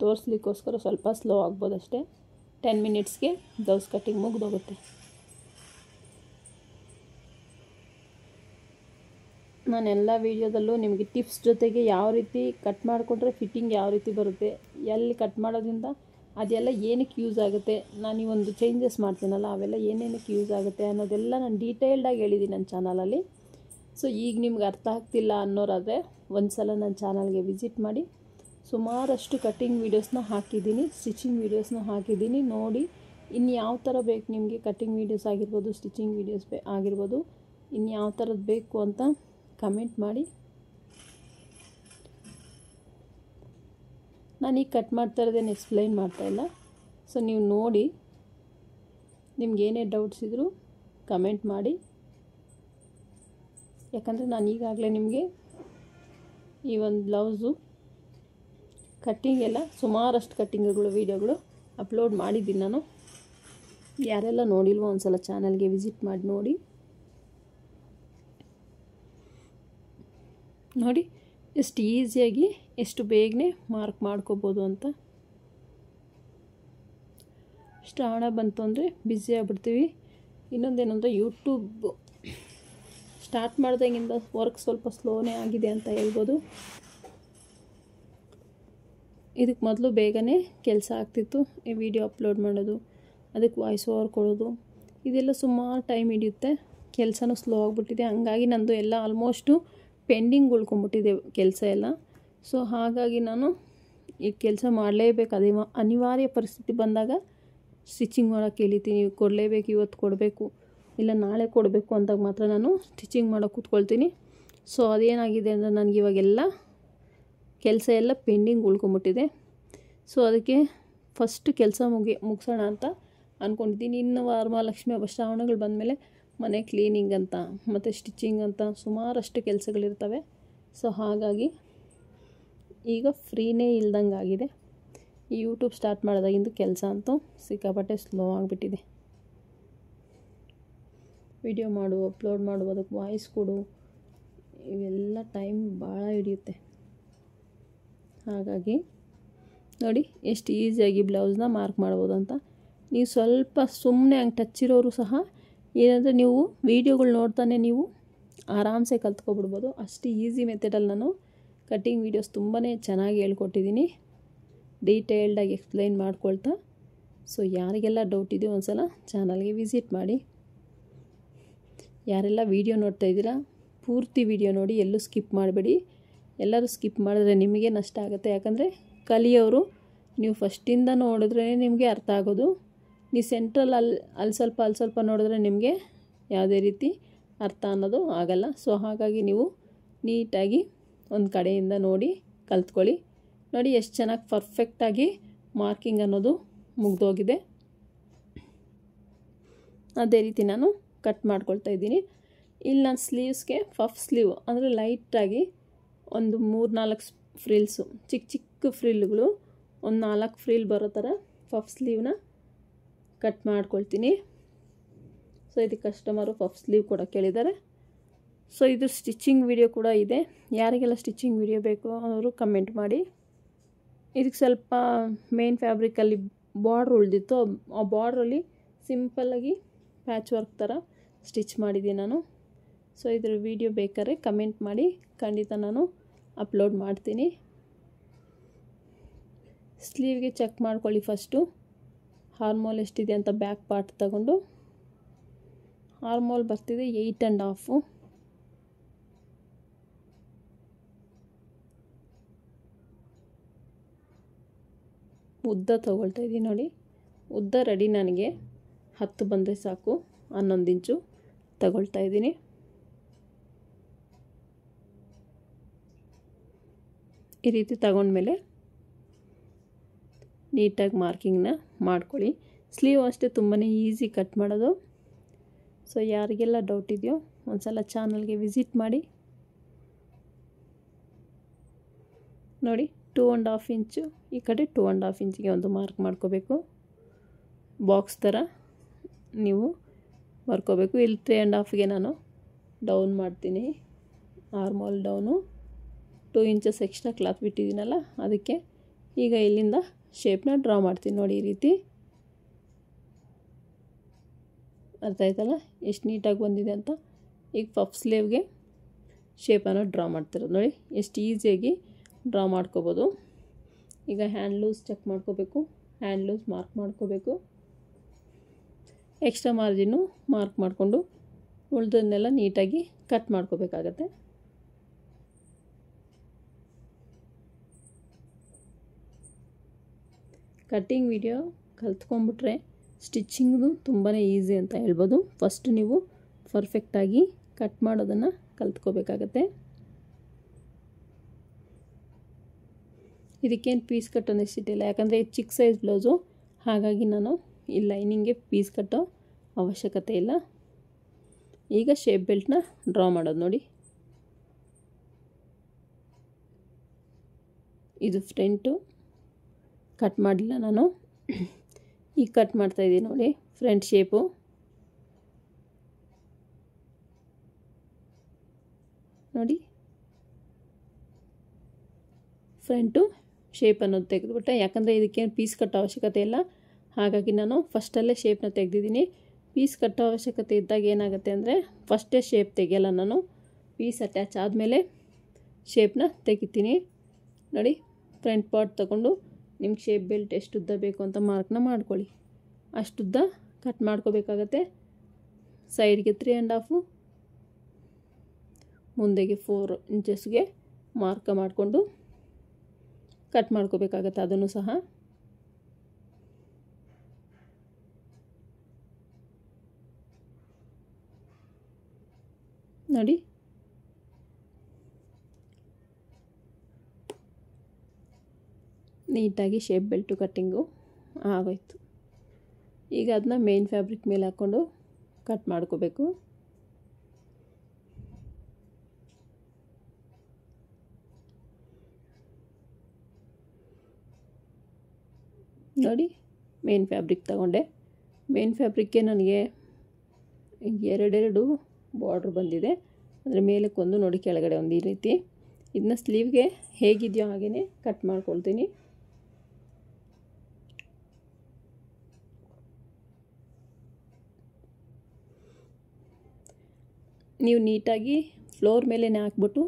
ತೋರಿಸ್ಲಿಕ್ಕೋಸ್ಕರ ಸ್ವಲ್ಪ ಸ್ಲೋ ಆಗ್ಬೋದು ಅಷ್ಟೇ. 10 ಮಿನಿಟ್ಸ್ಗೆ ಬ್ಲೌಸ್ ಕಟ್ಟಿಂಗ್ ಮುಗಿದೋಗುತ್ತೆ. ನಾನು ಎಲ್ಲ ವೀಡಿಯೋದಲ್ಲೂ ನಿಮಗೆ ಟಿಪ್ಸ್ ಜೊತೆಗೆ ಯಾವ ರೀತಿ ಕಟ್ ಮಾಡಿಕೊಂಡ್ರೆ ಫಿಟ್ಟಿಂಗ್ ಯಾವ ರೀತಿ ಬರುತ್ತೆ, ಎಲ್ಲಿ ಕಟ್ ಮಾಡೋದ್ರಿಂದ ಅದೆಲ್ಲ ಏನಕ್ಕೆ ಯೂಸ್ ಆಗುತ್ತೆ, ನಾನು ಈ ಒಂದು ಚೇಂಜಸ್ ಮಾಡ್ತೀನಲ್ಲ ಅವೆಲ್ಲ ಏನೇನಕ್ಕೆ ಯೂಸ್ ಆಗುತ್ತೆ ಅನ್ನೋದೆಲ್ಲ ನಾನು ಡೀಟೇಲ್ಡಾಗಿ ಹೇಳಿದ್ದೀನಿ ನನ್ನ ಚಾನಲಲ್ಲಿ. ಸೊ ಈಗ ನಿಮ್ಗೆ ಅರ್ಥ ಆಗ್ತಿಲ್ಲ ಅನ್ನೋರಾದರೆ ಒಂದು ಸಲ ನನ್ನ ಚಾನಲ್ಗೆ ವಿಸಿಟ್ ಮಾಡಿ. ಸುಮಾರಷ್ಟು ಕಟ್ಟಿಂಗ್ ವೀಡಿಯೋಸ್ನ ಹಾಕಿದ್ದೀನಿ, ಸ್ಟಿಚಿಂಗ್ ವೀಡಿಯೋಸ್ನ ಹಾಕಿದ್ದೀನಿ. ನೋಡಿ, ಇನ್ನು ಯಾವ ಥರ ಬೇಕು ನಿಮಗೆ ಕಟ್ಟಿಂಗ್ ವೀಡಿಯೋಸ್ ಆಗಿರ್ಬೋದು, ಸ್ಟಿಚಿಂಗ್ ವೀಡಿಯೋಸ್ ಆಗಿರ್ಬೋದು, ಇನ್ನು ಯಾವ ಥರದ್ದು ಬೇಕು ಅಂತ ಕಮೆಂಟ್ ಮಾಡಿ. ನಾನೀಗ ಕಟ್ ಮಾಡ್ತಾ ಇರೋದೇನು ಎಕ್ಸ್ಪ್ಲೈನ್ ಮಾಡ್ತಾಯಿಲ್ಲ. ಸೊ ನೀವು ನೋಡಿ, ನಿಮ್ಗೆ ಏನೇ ಡೌಟ್ಸ್ ಇದ್ದರೂ ಕಮೆಂಟ್ ಮಾಡಿ. ಯಾಕಂದರೆ ನಾನು ಈಗಾಗಲೇ ನಿಮಗೆ ಈ ಒಂದು ಬ್ಲೌಸು ಕಟ್ಟಿಂಗ್ ಎಲ್ಲ ಸುಮಾರಷ್ಟು ಕಟ್ಟಿಂಗ್ಗಳು ವೀಡಿಯೋಗಳು ಅಪ್ಲೋಡ್ ಮಾಡಿದ್ದೀನಿ ನಾನು. ಯಾರೆಲ್ಲ ನೋಡಿಲ್ವೋ ಒಂದು ಸಲ ಚಾನಲ್ಗೆ ವಿಸಿಟ್ ಮಾಡಿ ನೋಡಿ. ನೋಡಿ ಎಷ್ಟು ಈಸಿಯಾಗಿ ಎಷ್ಟು ಬೇಗನೆ ಮಾರ್ಕ್ ಮಾಡ್ಕೋಬೋದು ಅಂತ. ಶ್ರಾವಣ ಬಂತು ಅಂದರೆ ಬ್ಯುಸಿ ಆಗಿಬಿಡ್ತೀವಿ. ಇನ್ನೊಂದೇನಂದರೆ ಯೂಟ್ಯೂಬ್ ಸ್ಟಾರ್ಟ್ ಮಾಡ್ದಾಗಿಂದ ವರ್ಕ್ ಸ್ವಲ್ಪ ಸ್ಲೋನೇ ಆಗಿದೆ ಅಂತ ಹೇಳ್ಬೋದು. ಇದಕ್ಕೆ ಮೊದಲು ಬೇಗನೆ ಕೆಲಸ ಆಗ್ತಿತ್ತು. ಈ ವಿಡಿಯೋ ಅಪ್ಲೋಡ್ ಮಾಡೋದು, ಅದಕ್ಕೆ ವಾಯ್ಸ್ ಓವರ್ ಕೊಡೋದು, ಇದೆಲ್ಲ ಸುಮಾರು ಟೈಮ್ ಹಿಡಿಯುತ್ತೆ. ಕೆಲಸನೂ ಸ್ಲೋ ಆಗಿಬಿಟ್ಟಿದೆ. ಹಂಗಾಗಿ ನಂದು ಎಲ್ಲ ಆಲ್ಮೋಸ್ಟು ಪೆಂಡಿಂಗ್ ಉಳ್ಕೊಂಬಿಟ್ಟಿದೆ ಕೆಲಸ ಎಲ್ಲ. ಸೊ ಹಾಗಾಗಿ ನಾನು ಈ ಕೆಲಸ ಮಾಡಲೇಬೇಕು. ಅದೇ ಅನಿವಾರ್ಯ ಪರಿಸ್ಥಿತಿ ಬಂದಾಗ ಸ್ಟಿಚಿಂಗ್ ಮಾಡೋಕ್ಕೆ ಹೇಳಿತೀನಿ. ಕೊಡಲೇಬೇಕು, ಇವತ್ತು ಕೊಡಬೇಕು, ಇಲ್ಲ ನಾಳೆ ಕೊಡಬೇಕು ಅಂದಾಗ ಮಾತ್ರ ನಾನು ಸ್ಟಿಚಿಂಗ್ ಮಾಡೋಕ್ಕೆ ಕೂತ್ಕೊಳ್ತೀನಿ. ಸೊ ಅದೇನಾಗಿದೆ ಅಂದರೆ ನನಗೆ ಇವಾಗೆಲ್ಲ ಕೆಲಸ ಎಲ್ಲ ಪೆಂಡಿಂಗ್ ಉಳ್ಕೊಂಬಿಟ್ಟಿದೆ. ಸೊ ಅದಕ್ಕೆ ಫಸ್ಟ್ ಕೆಲಸ ಮುಗಿಸೋಣ ಅಂತ ಅಂದ್ಕೊಂಡಿದ್ದೀನಿ. ಇನ್ನು ವರಮಹಾಲಕ್ಷ್ಮಿ ಹಬ್ಬ ಶ್ರಾವಣಗಳು ಬಂದಮೇಲೆ ಮನೆ ಕ್ಲೀನಿಂಗ್ ಅಂತ ಮತ್ತು ಸ್ಟಿಚಿಂಗ್ ಅಂತ ಸುಮಾರಷ್ಟು ಕೆಲಸಗಳಿರ್ತವೆ. ಸೊ ಹಾಗಾಗಿ ಈಗ ಫ್ರೀನೇ ಇಲ್ದಂಗೆ ಆಗಿದೆ. ಈ ಯೂಟ್ಯೂಬ್ ಸ್ಟಾರ್ಟ್ ಮಾಡಿದಾಗಿಂದು ಕೆಲಸ ಅಂತೂ ಸಿಕ್ಕಾಪಟ್ಟೆ ಸ್ಲೋ ಆಗಿಬಿಟ್ಟಿದೆ. ವಿಡಿಯೋ ಮಾಡು, ಅಪ್ಲೋಡ್ ಮಾಡು, ಅದಕ್ಕೆ ವಾಯ್ಸ್ ಕೊಡು, ಇವೆಲ್ಲ ಟೈಮ್ ಭಾಳ ಹಿಡಿಯುತ್ತೆ. ಹಾಗಾಗಿ ನೋಡಿ ಎಷ್ಟು ಈಸಿಯಾಗಿ ಬ್ಲೌಸ್ನ ಮಾರ್ಕ್ ಮಾಡ್ಬೋದು ಅಂತ. ನೀವು ಸ್ವಲ್ಪ ಸುಮ್ಮನೆ ಹಂಗೆ ಟಚ್ ಇರೋರು ಸಹ ಏನಂದರೆ ನೀವು ವೀಡಿಯೋಗಳು ನೋಡ್ತಾನೆ ನೀವು ಆರಾಮ್ಸೆ ಕಲ್ತ್ಕೊಬಿಡ್ಬೋದು. ಅಷ್ಟು ಈಸಿ ಮೆಥಡಲ್ಲಿ ನಾನು ಕಟ್ಟಿಂಗ್ ವೀಡಿಯೋಸ್ ತುಂಬಾ ಚೆನ್ನಾಗಿ ಹೇಳ್ಕೊಟ್ಟಿದ್ದೀನಿ, ಡೀಟೇಲ್ಡಾಗಿ ಎಕ್ಸ್ಪ್ಲೈನ್ ಮಾಡ್ಕೊಳ್ತಾ. ಸೊ ಯಾರಿಗೆಲ್ಲ ಡೌಟ್ ಇದೆಯೋ ಒಂದು ಸಲ ಚಾನಲ್ಗೆ ವಿಸಿಟ್ ಮಾಡಿ. ಯಾರೆಲ್ಲ ವೀಡಿಯೋ ನೋಡ್ತಾ ಇದ್ದೀರಾ ಪೂರ್ತಿ ವೀಡಿಯೋ ನೋಡಿ, ಎಲ್ಲೂ ಸ್ಕಿಪ್ ಮಾಡಬೇಡಿ. ಎಲ್ಲರೂ ಸ್ಕಿಪ್ ಮಾಡಿದ್ರೆ ನಿಮಗೆ ನಷ್ಟ ಆಗುತ್ತೆ. ಯಾಕಂದರೆ ಕಲಿಯೋರು ನೀವು ಫಸ್ಟಿಂದ ನೋಡಿದ್ರೇ ನಿಮಗೆ ಅರ್ಥ ಆಗೋದು. ನೀವು ಸೆಂಟ್ರಲ್ ಅಲ್ಲಿ ಸ್ವಲ್ಪ ನೋಡಿದ್ರೆ ನಿಮಗೆ ಯಾವುದೇ ರೀತಿ ಅರ್ಥ ಅನ್ನೋದು ಆಗಲ್ಲ. ಸೊ ಹಾಗಾಗಿ ನೀವು ನೀಟಾಗಿ ಒಂದು ಕಡೆಯಿಂದ ನೋಡಿ ಕಲ್ತ್ಕೊಳ್ಳಿ. ನೋಡಿ ಎಷ್ಟು ಚೆನ್ನಾಗಿ ಪರ್ಫೆಕ್ಟಾಗಿ ಮಾರ್ಕಿಂಗ್ ಅನ್ನೋದು ಮುಗ್ದೋಗಿದೆ. ಅದೇ ರೀತಿ ನಾನು ಕಟ್ ಮಾಡ್ಕೊಳ್ತಾ ಇದ್ದೀನಿ. ಇಲ್ಲಿ ನಾನು ಸ್ಲೀವ್ಸ್ಗೆ ಪಫ್ ಸ್ಲೀವ್ ಅಂದರೆ ಲೈಟಾಗಿ ಒಂದು 3-4 ಫ್ರಿಲ್ಸು, ಚಿಕ್ಕ ಫ್ರಿಲ್ಗಳು, ಒಂದು 4 ಫ್ರಿಲ್ ಬರೋ ಥರ ಪಫ್ ಸ್ಲೀವ್ನ ಕಟ್ ಮಾಡ್ಕೊಳ್ತೀನಿ. ಸೊ ಇದಕ್ಕೆ ಕಸ್ಟಮರು ಪಫ್ ಸ್ಲೀವ್ ಕೂಡ ಕೇಳಿದ್ದಾರೆ. ಸೊ ಇದು ಸ್ಟಿಚಿಂಗ್ ವಿಡಿಯೋ ಕೂಡ ಇದೆ. ಯಾರಿಗೆಲ್ಲ ಸ್ಟಿಚಿಂಗ್ ವಿಡಿಯೋ ಬೇಕು ಅವರು ಕಮೆಂಟ್ ಮಾಡಿ. ಇದಕ್ಕೆ ಸ್ವಲ್ಪ ಮೇನ್ ಫ್ಯಾಬ್ರಿಕಲ್ಲಿ ಬಾರ್ಡ್ರ್ ಉಳಿದಿತ್ತು. ಆ ಬಾರ್ಡ್ರಲ್ಲಿ ಸಿಂಪಲ್ಲಾಗಿ ಪ್ಯಾಚ್ ವರ್ಕ್ ಥರ ಸ್ಟಿಚ್ ಮಾಡಿದ್ದೀನಿ ನಾನು. ಸೊ ಇದ್ರ ವಿಡಿಯೋ ಬೇಕಾದ್ರೆ ಕಮೆಂಟ್ ಮಾಡಿ, ಖಂಡಿತ ನಾನು ಅಪ್ಲೋಡ್ ಮಾಡ್ತೀನಿ. ಸ್ಲೀವ್ಗೆ ಚೆಕ್ ಮಾಡ್ಕೊಳ್ಳಿ. ಫಸ್ಟು ಹಾರ್ಮೋಲ್ ಎಷ್ಟಿದೆ ಅಂತ ಬ್ಯಾಕ್ ಪಾರ್ಟ್ ತಗೊಂಡು, ಹಾರ್ಮೋಲ್ ಬರ್ತಿದೆ 8.5. ಉದ್ದ ತೊಗೊಳ್ತಾ ಇದ್ದೀನಿ ನೋಡಿ. ಉದ್ದ ರೆಡಿ ನನಗೆ 10 ಬಂದರೆ ಸಾಕು, 11 ಇಂಚು ತಗೊಳ್ತಾ ಇದ್ದೀನಿ. ಈ ರೀತಿ ತಗೊಂಡ್ಮೇಲೆ ನೀಟಾಗಿ ಮಾರ್ಕಿಂಗ್ನ ಮಾಡ್ಕೊಳ್ಳಿ. ಸ್ಲೀವ್ ಅಷ್ಟೇ ತುಂಬಾ ಈಸಿ ಕಟ್ ಮಾಡೋದು. ಸೊ ಯಾರಿಗೆಲ್ಲ ಡೌಟ್ ಇದೆಯೋ ಒಂದು ಸಲ ಚಾನಲ್ಗೆ ವಿಸಿಟ್ ಮಾಡಿ. ನೋಡಿ 2.5 ಇಂಚು ಈ ಕಡೆ 2.5 ಇಂಚಿಗೆ ಒಂದು ಮಾರ್ಕ್ ಮಾಡ್ಕೋಬೇಕು. ಬಾಕ್ಸ್ ಥರ ನೀವು ಬರ್ಕೋಬೇಕು. ಇಲ್ಲಿ 3.5ಗೆ ನಾನು ಡೌನ್ ಮಾಡ್ತೀನಿ. Armhole down 2 inches extra cloth ಬಿಟ್ಟಿದ್ದೀನಲ್ಲ ಅದಕ್ಕೆ. ಈಗ ಇಲ್ಲಿಂದ ಶೇಪ್ನ ಡ್ರಾ ಮಾಡ್ತೀನಿ ನೋಡಿ. ಈ ರೀತಿ ಅರ್ಥ ಆಯ್ತಲ್ಲ ಎಷ್ಟು ನೀಟಾಗಿ ಬಂದಿದೆ ಅಂತ. ಈಗ ಪಫ್ ಸ್ಲೀವ್ಗೆ ಶೇಪನ್ನು ಡ್ರಾ ಮಾಡ್ತಿರೋದು ನೋಡಿ, ಎಷ್ಟು ಈಸಿಯಾಗಿ ಡ್ರಾ ಮಾಡ್ಕೋಬೋದು. ಈಗ ಹ್ಯಾಂಡ್ ಲೂಸ್ ಚೆಕ್ ಮಾಡ್ಕೋಬೇಕು. ಹ್ಯಾಂಡ್ ಲೂಸ್ ಮಾರ್ಕ್ ಮಾಡ್ಕೋಬೇಕು. ಎಕ್ಸ್ಟ್ರಾ ಮಾರ್ಜಿನ್ನು ಮಾರ್ಕ್ ಮಾಡಿಕೊಂಡು ಉಳಿದನ್ನೆಲ್ಲ ನೀಟಾಗಿ ಕಟ್ ಮಾಡ್ಕೋಬೇಕಾಗತ್ತೆ. ಕಟ್ಟಿಂಗ್ ವಿಡಿಯೋ ಕಲ್ತ್ಕೊಂಡ್ಬಿಟ್ರೆ ಸ್ಟಿಚಿಂಗ್ದು ತುಂಬಾ ಈಸಿ ಅಂತ ಹೇಳ್ಬೋದು. ಫಸ್ಟ್ ನೀವು ಪರ್ಫೆಕ್ಟಾಗಿ ಕಟ್ ಮಾಡೋದನ್ನು ಕಲ್ತ್ಕೋಬೇಕಾಗತ್ತೆ. ಇದಕ್ಕೇನು ಪೀಸ್ ಕಟ್ಟೋ ನೆಸಿಟಿಲ್ಲ, ಯಾಕಂದರೆ ಇದು ಚಿಕ್ಕ ಸೈಜ್ ಬ್ಲೌಸು. ಹಾಗಾಗಿ ನಾನು ಈ ಲೈನಿಂಗ್ಗೆ ಪೀಸ್ ಕಟ್ಟೋ ಅವಶ್ಯಕತೆ ಇಲ್ಲ. ಈಗ ಶೇಪ್ ಬೆಲ್ಟ್ನ ಡ್ರಾ ಮಾಡೋದು ನೋಡಿ. ಇದು ಫ್ರಂಟು ಕಟ್ ಮಾಡಿಲ್ಲ ನಾನು, ಈಗ ಕಟ್ ಮಾಡ್ತಾಯಿದ್ದೀನಿ ನೋಡಿ ಫ್ರಂಟ್ ಶೇಪು. ನೋಡಿ ಫ್ರಂಟು ಶೇಪ್ ಅನ್ನೋದು ತೆಗೆದುಬಿಟ್ಟೆ, ಯಾಕಂದರೆ ಇದಕ್ಕೇನು ಪೀಸ್ ಕಟ್ಟೋ ಅವಶ್ಯಕತೆ ಇಲ್ಲ. ಹಾಗಾಗಿ ನಾನು ಫಸ್ಟಲ್ಲೇ ಶೇಪ್ನ ತೆಗೆದಿದ್ದೀನಿ. ಪೀಸ್ ಕಟ್ಟೋ ಅವಶ್ಯಕತೆ ಇದ್ದಾಗ ಏನಾಗುತ್ತೆ ಅಂದರೆ ಫಸ್ಟೇ ಶೇಪ್ ತೆಗೆಯಲ್ಲ ನಾನು, ಪೀಸ್ ಅಟ್ಯಾಚ್ ಆದಮೇಲೆ ಶೇಪ್ನ ತೆಗಿತೀನಿ. ನೋಡಿ ಫ್ರಂಟ್ ಪಾರ್ಟ್ ತೊಗೊಂಡು ನಿಮ್ಗೆ ಶೇಪ್ ಬೆಲ್ಟ್ ಎಷ್ಟು ಉದ್ದ ಬೇಕು ಅಂತ ಮಾರ್ಕ್ನ ಮಾಡ್ಕೊಳ್ಳಿ. ಅಷ್ಟುದ್ದ ಕಟ್ ಮಾಡ್ಕೋಬೇಕಾಗತ್ತೆ. ಸೈಡ್ಗೆ 3.5, ಮುಂದೆಗೆ 4 ಇಂಚಸ್ಗೆ ಮಾರ್ಕ್ ಮಾಡಿಕೊಂಡು ಕಟ್ ಮಾಡ್ಕೋಬೇಕಾಗತ್ತೆ. ಅದನ್ನು ಸಹ ನೋಡಿ ನೀಟಾಗಿ ಶೇಪ್ ಬೆಲ್ಟು ಕಟ್ಟಿಂಗು ಆಗೋಯ್ತು. ಈಗ ಅದನ್ನ ಮೇನ್ ಫ್ಯಾಬ್ರಿಕ್ ಮೇಲೆ ಹಾಕ್ಕೊಂಡು ಕಟ್ ಮಾಡ್ಕೋಬೇಕು. ನೋಡಿ ಮೇನ್ ಫ್ಯಾಬ್ರಿಕ್ ತಗೊಂಡೆ. ಮೇನ್ ಫ್ಯಾಬ್ರಿಕ್ಗೆ ನನಗೆ 2 ಬಾರ್ಡ್ರ್ ಬಂದಿದೆ, ಅಂದರೆ ಮೇಲಕ್ಕೊಂದು ನೋಡಿ ಕೆಳಗಡೆ ಒಂದು ಈ ರೀತಿ. ಇದನ್ನ ಸ್ಲೀವ್ಗೆ ಹೇಗಿದೆಯೋ ಹಾಗೇ ಕಟ್ ಮಾಡ್ಕೊಳ್ತೀನಿ. ನೀವು ನೀಟಾಗಿ ಫ್ಲೋರ್ ಮೇಲೇ ಹಾಕ್ಬಿಟ್ಟು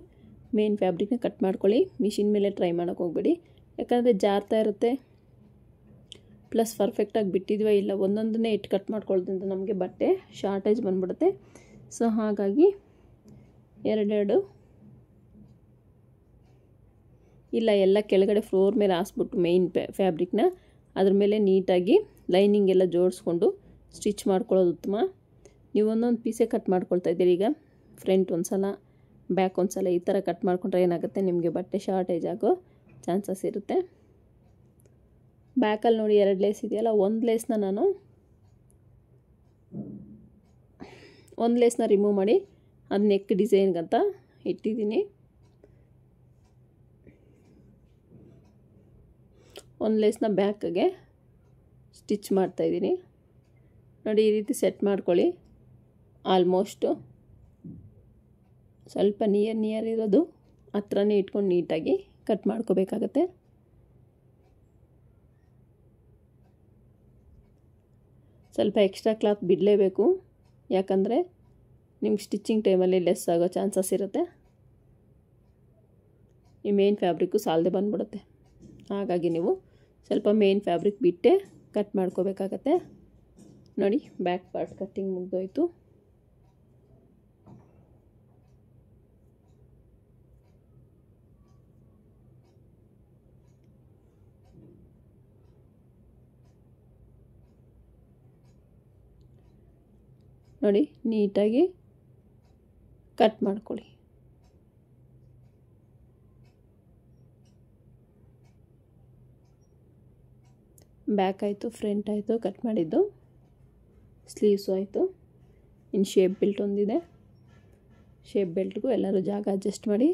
ಮೇನ್ ಫ್ಯಾಬ್ರಿಕ್ನ ಕಟ್ ಮಾಡ್ಕೊಳ್ಳಿ. ಮಿಷಿನ್ ಮೇಲೆ ಟ್ರೈ ಮಾಡೋಕ್ಕೆ ಹೋಗ್ಬೇಡಿ, ಯಾಕಂದರೆ ಜಾರ್ತಾ ಇರುತ್ತೆ. ಪ್ಲಸ್ ಪರ್ಫೆಕ್ಟಾಗಿ ಬಿಟ್ಟಿದ್ವೇ ಇಲ್ಲ, ಒಂದೊಂದನ್ನೇ ಇಟ್ಟು ಕಟ್ ಮಾಡ್ಕೊಳ್ಳೋದ್ರಿಂದ ನಮಗೆ ಬಟ್ಟೆ ಶಾರ್ಟೇಜ್ ಬಂದ್ಬಿಡುತ್ತೆ. ಸೊ ಹಾಗಾಗಿ 2 ಇಲ್ಲ ಎಲ್ಲ ಕೆಳಗಡೆ ಫ್ಲೋರ್ ಮೇಲೆ ಹಾಸ್ಬಿಟ್ಟು ಮೇಯ್ನ್ ಫ್ಯಾಬ್ರಿಕ್ನ ಅದ್ರ ಮೇಲೆ ನೀಟಾಗಿ ಲೈನಿಂಗ್ ಎಲ್ಲ ಜೋಡಿಸ್ಕೊಂಡು ಸ್ಟಿಚ್ ಮಾಡ್ಕೊಳ್ಳೋದು ಉತ್ತಮ. ನೀವು ಒಂದೊಂದು ಪೀಸೇ ಕಟ್ ಮಾಡ್ಕೊಳ್ತಾ ಇದ್ದೀರಿ. ಈಗ ಫ್ರಂಟ್ ಒಂದು ಸಲ, ಬ್ಯಾಕ್ ಒಂದು ಸಲ ಈ ಥರ ಕಟ್ ಮಾಡ್ಕೊಂಡ್ರೆ ಏನಾಗುತ್ತೆ, ನಿಮಗೆ ಬಟ್ಟೆ ಶಾರ್ಟೇಜ್ ಆಗೋ ಚಾನ್ಸಸ್ ಇರುತ್ತೆ. ಬ್ಯಾಕಲ್ಲಿ ನೋಡಿ 2 ಲೇಸ್ ಇದೆಯಲ್ಲ, ಒಂದು ಲೇಸ್ನ ನಾನು ರಿಮೂವ್ ಮಾಡಿ ಅದು ನೆಕ್ ಡಿಸೈನ್ಗಂತ ಇಟ್ಟಿದ್ದೀನಿ. ಒಂದು ಲೇಸ್ನ ಬ್ಯಾಕ್ಗೆ ಸ್ಟಿಚ್ ಮಾಡ್ತಾಯಿದ್ದೀನಿ. ನೋಡಿ ಈ ರೀತಿ ಸೆಟ್ ಮಾಡ್ಕೊಳ್ಳಿ. ಆಲ್ಮೋಸ್ಟು ಸ್ವಲ್ಪ ನಿಯರ್ ಇರೋದು ಹತ್ರನೇ ಇಟ್ಕೊಂಡು ನೀಟಾಗಿ ಕಟ್ ಮಾಡ್ಕೋಬೇಕಾಗತ್ತೆ. ಸ್ವಲ್ಪ ಎಕ್ಸ್ಟ್ರಾ ಕ್ಲಾತ್ ಬಿಡಲೇಬೇಕು, ಯಾಕಂದರೆ ನಿಮ್ಗೆ ಸ್ಟಿಚ್ಚಿಂಗ್ ಟೈಮಲ್ಲಿ ಲೆಸ್ ಆಗೋ ಚಾನ್ಸಸ್ ಇರುತ್ತೆ. ಈ ಮೇನ್ ಫ್ಯಾಬ್ರಿಕ್ಕು ಸಾಲದೆ ಬಂದ್ಬಿಡುತ್ತೆ. ಹಾಗಾಗಿ ನೀವು ಸ್ವಲ್ಪ ಮೇನ್ ಫ್ಯಾಬ್ರಿಕ್ ಬಿಟ್ಟೆ ಕಟ್ ಮಾಡ್ಕೋಬೇಕಾಗತ್ತೆ. ನೋಡಿ ಬ್ಯಾಕ್ ಪಾರ್ಟ್ ಕಟ್ಟಿಂಗ್ ಮುಗಿದೋಯ್ತು. ನೋಡಿ ನೀಟಾಗಿ ಕಟ್ ಮಾಡ್ಕೊಳ್ಳಿ. ಬ್ಯಾಕ್ ಆಯಿತು, ಫ್ರಂಟ್ ಆಯಿತು ಕಟ್ ಮಾಡಿದ್ದು, ಸ್ಲೀವ್ಸು ಆಯಿತು. ಇನ್ನು ಶೇಪ್ ಬೆಲ್ಟ್ ಒಂದಿದೆ. ಶೇಪ್ ಬೆಲ್ಟ್ಗೂ ಎಲ್ಲರೂ ಜಾಗ ಅಡ್ಜಸ್ಟ್ ಮಾಡಿ.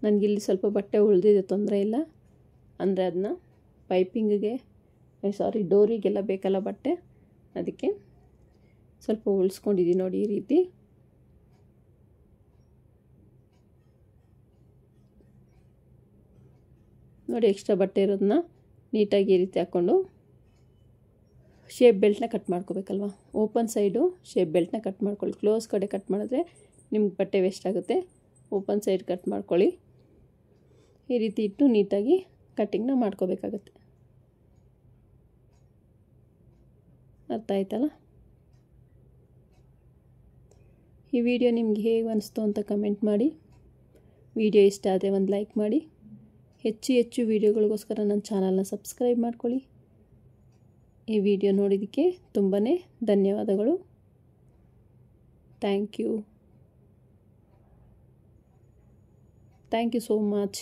ನನಗಿಲ್ಲಿ ಸ್ವಲ್ಪ ಬಟ್ಟೆ ಉಳಿದಿದೆ, ತೊಂದರೆ ಇಲ್ಲ. ಅಂದರೆ ಅದನ್ನ ಪೈಪಿಂಗಿಗೆ ಡೋರಿಗೆಲ್ಲ ಬೇಕಲ್ಲ ಬಟ್ಟೆ, ಅದಕ್ಕೆ ಸ್ವಲ್ಪ ಉಳಿಸ್ಕೊಂಡಿದ್ದೀನಿ ನೋಡಿ ಈ ರೀತಿ. ನೋಡಿ ಎಕ್ಸ್ಟ್ರಾ ಬಟ್ಟೆ ಇರೋದನ್ನ ನೀಟಾಗಿ ಈ ರೀತಿ ಹಾಕ್ಕೊಂಡು ಶೇಪ್ ಬೆಲ್ಟ್ನ ಕಟ್ ಮಾಡ್ಕೋಬೇಕಲ್ವ. ಓಪನ್ ಸೈಡು ಶೇಪ್ ಬೆಲ್ಟ್ನ ಕಟ್ ಮಾಡ್ಕೊಳ್ಳಿ. ಕ್ಲೋಸ್ ಕಡೆ ಕಟ್ ಮಾಡಿದ್ರೆ ನಿಮ್ಗೆ ಬಟ್ಟೆ ವೇಸ್ಟ್ ಆಗುತ್ತೆ. ಓಪನ್ ಸೈಡ್ ಕಟ್ ಮಾಡ್ಕೊಳ್ಳಿ. ಈ ರೀತಿ ಇಟ್ಟು ನೀಟಾಗಿ ಕಟ್ಟಿಂಗ್ನ ಮಾಡ್ಕೋಬೇಕಾಗತ್ತೆ. ಅರ್ಥ ಆಯ್ತಲ್ಲ? ಈ ವಿಡಿಯೋ ನಿಮ್ಗೆ ಹೇಗೆ ಅನಿಸ್ತು ಅಂತ ಕಮೆಂಟ್ ಮಾಡಿ. ವಿಡಿಯೋ ಇಷ್ಟ ಆದರೆ ಒಂದು ಲೈಕ್ ಮಾಡಿ. ಹೆಚ್ಚು ವಿಡಿಯೋಗಳಿಗೋಸ್ಕರ ನನ್ನ ಚಾನಲ್ನ ಸಬ್ಸ್ಕ್ರೈಬ್ ಮಾಡ್ಕೊಳ್ಳಿ. ಈ ವಿಡಿಯೋ ನೋಡಿದ್ದಕ್ಕೆ ತುಂಬಾ ಧನ್ಯವಾದಗಳು. Thank you so much.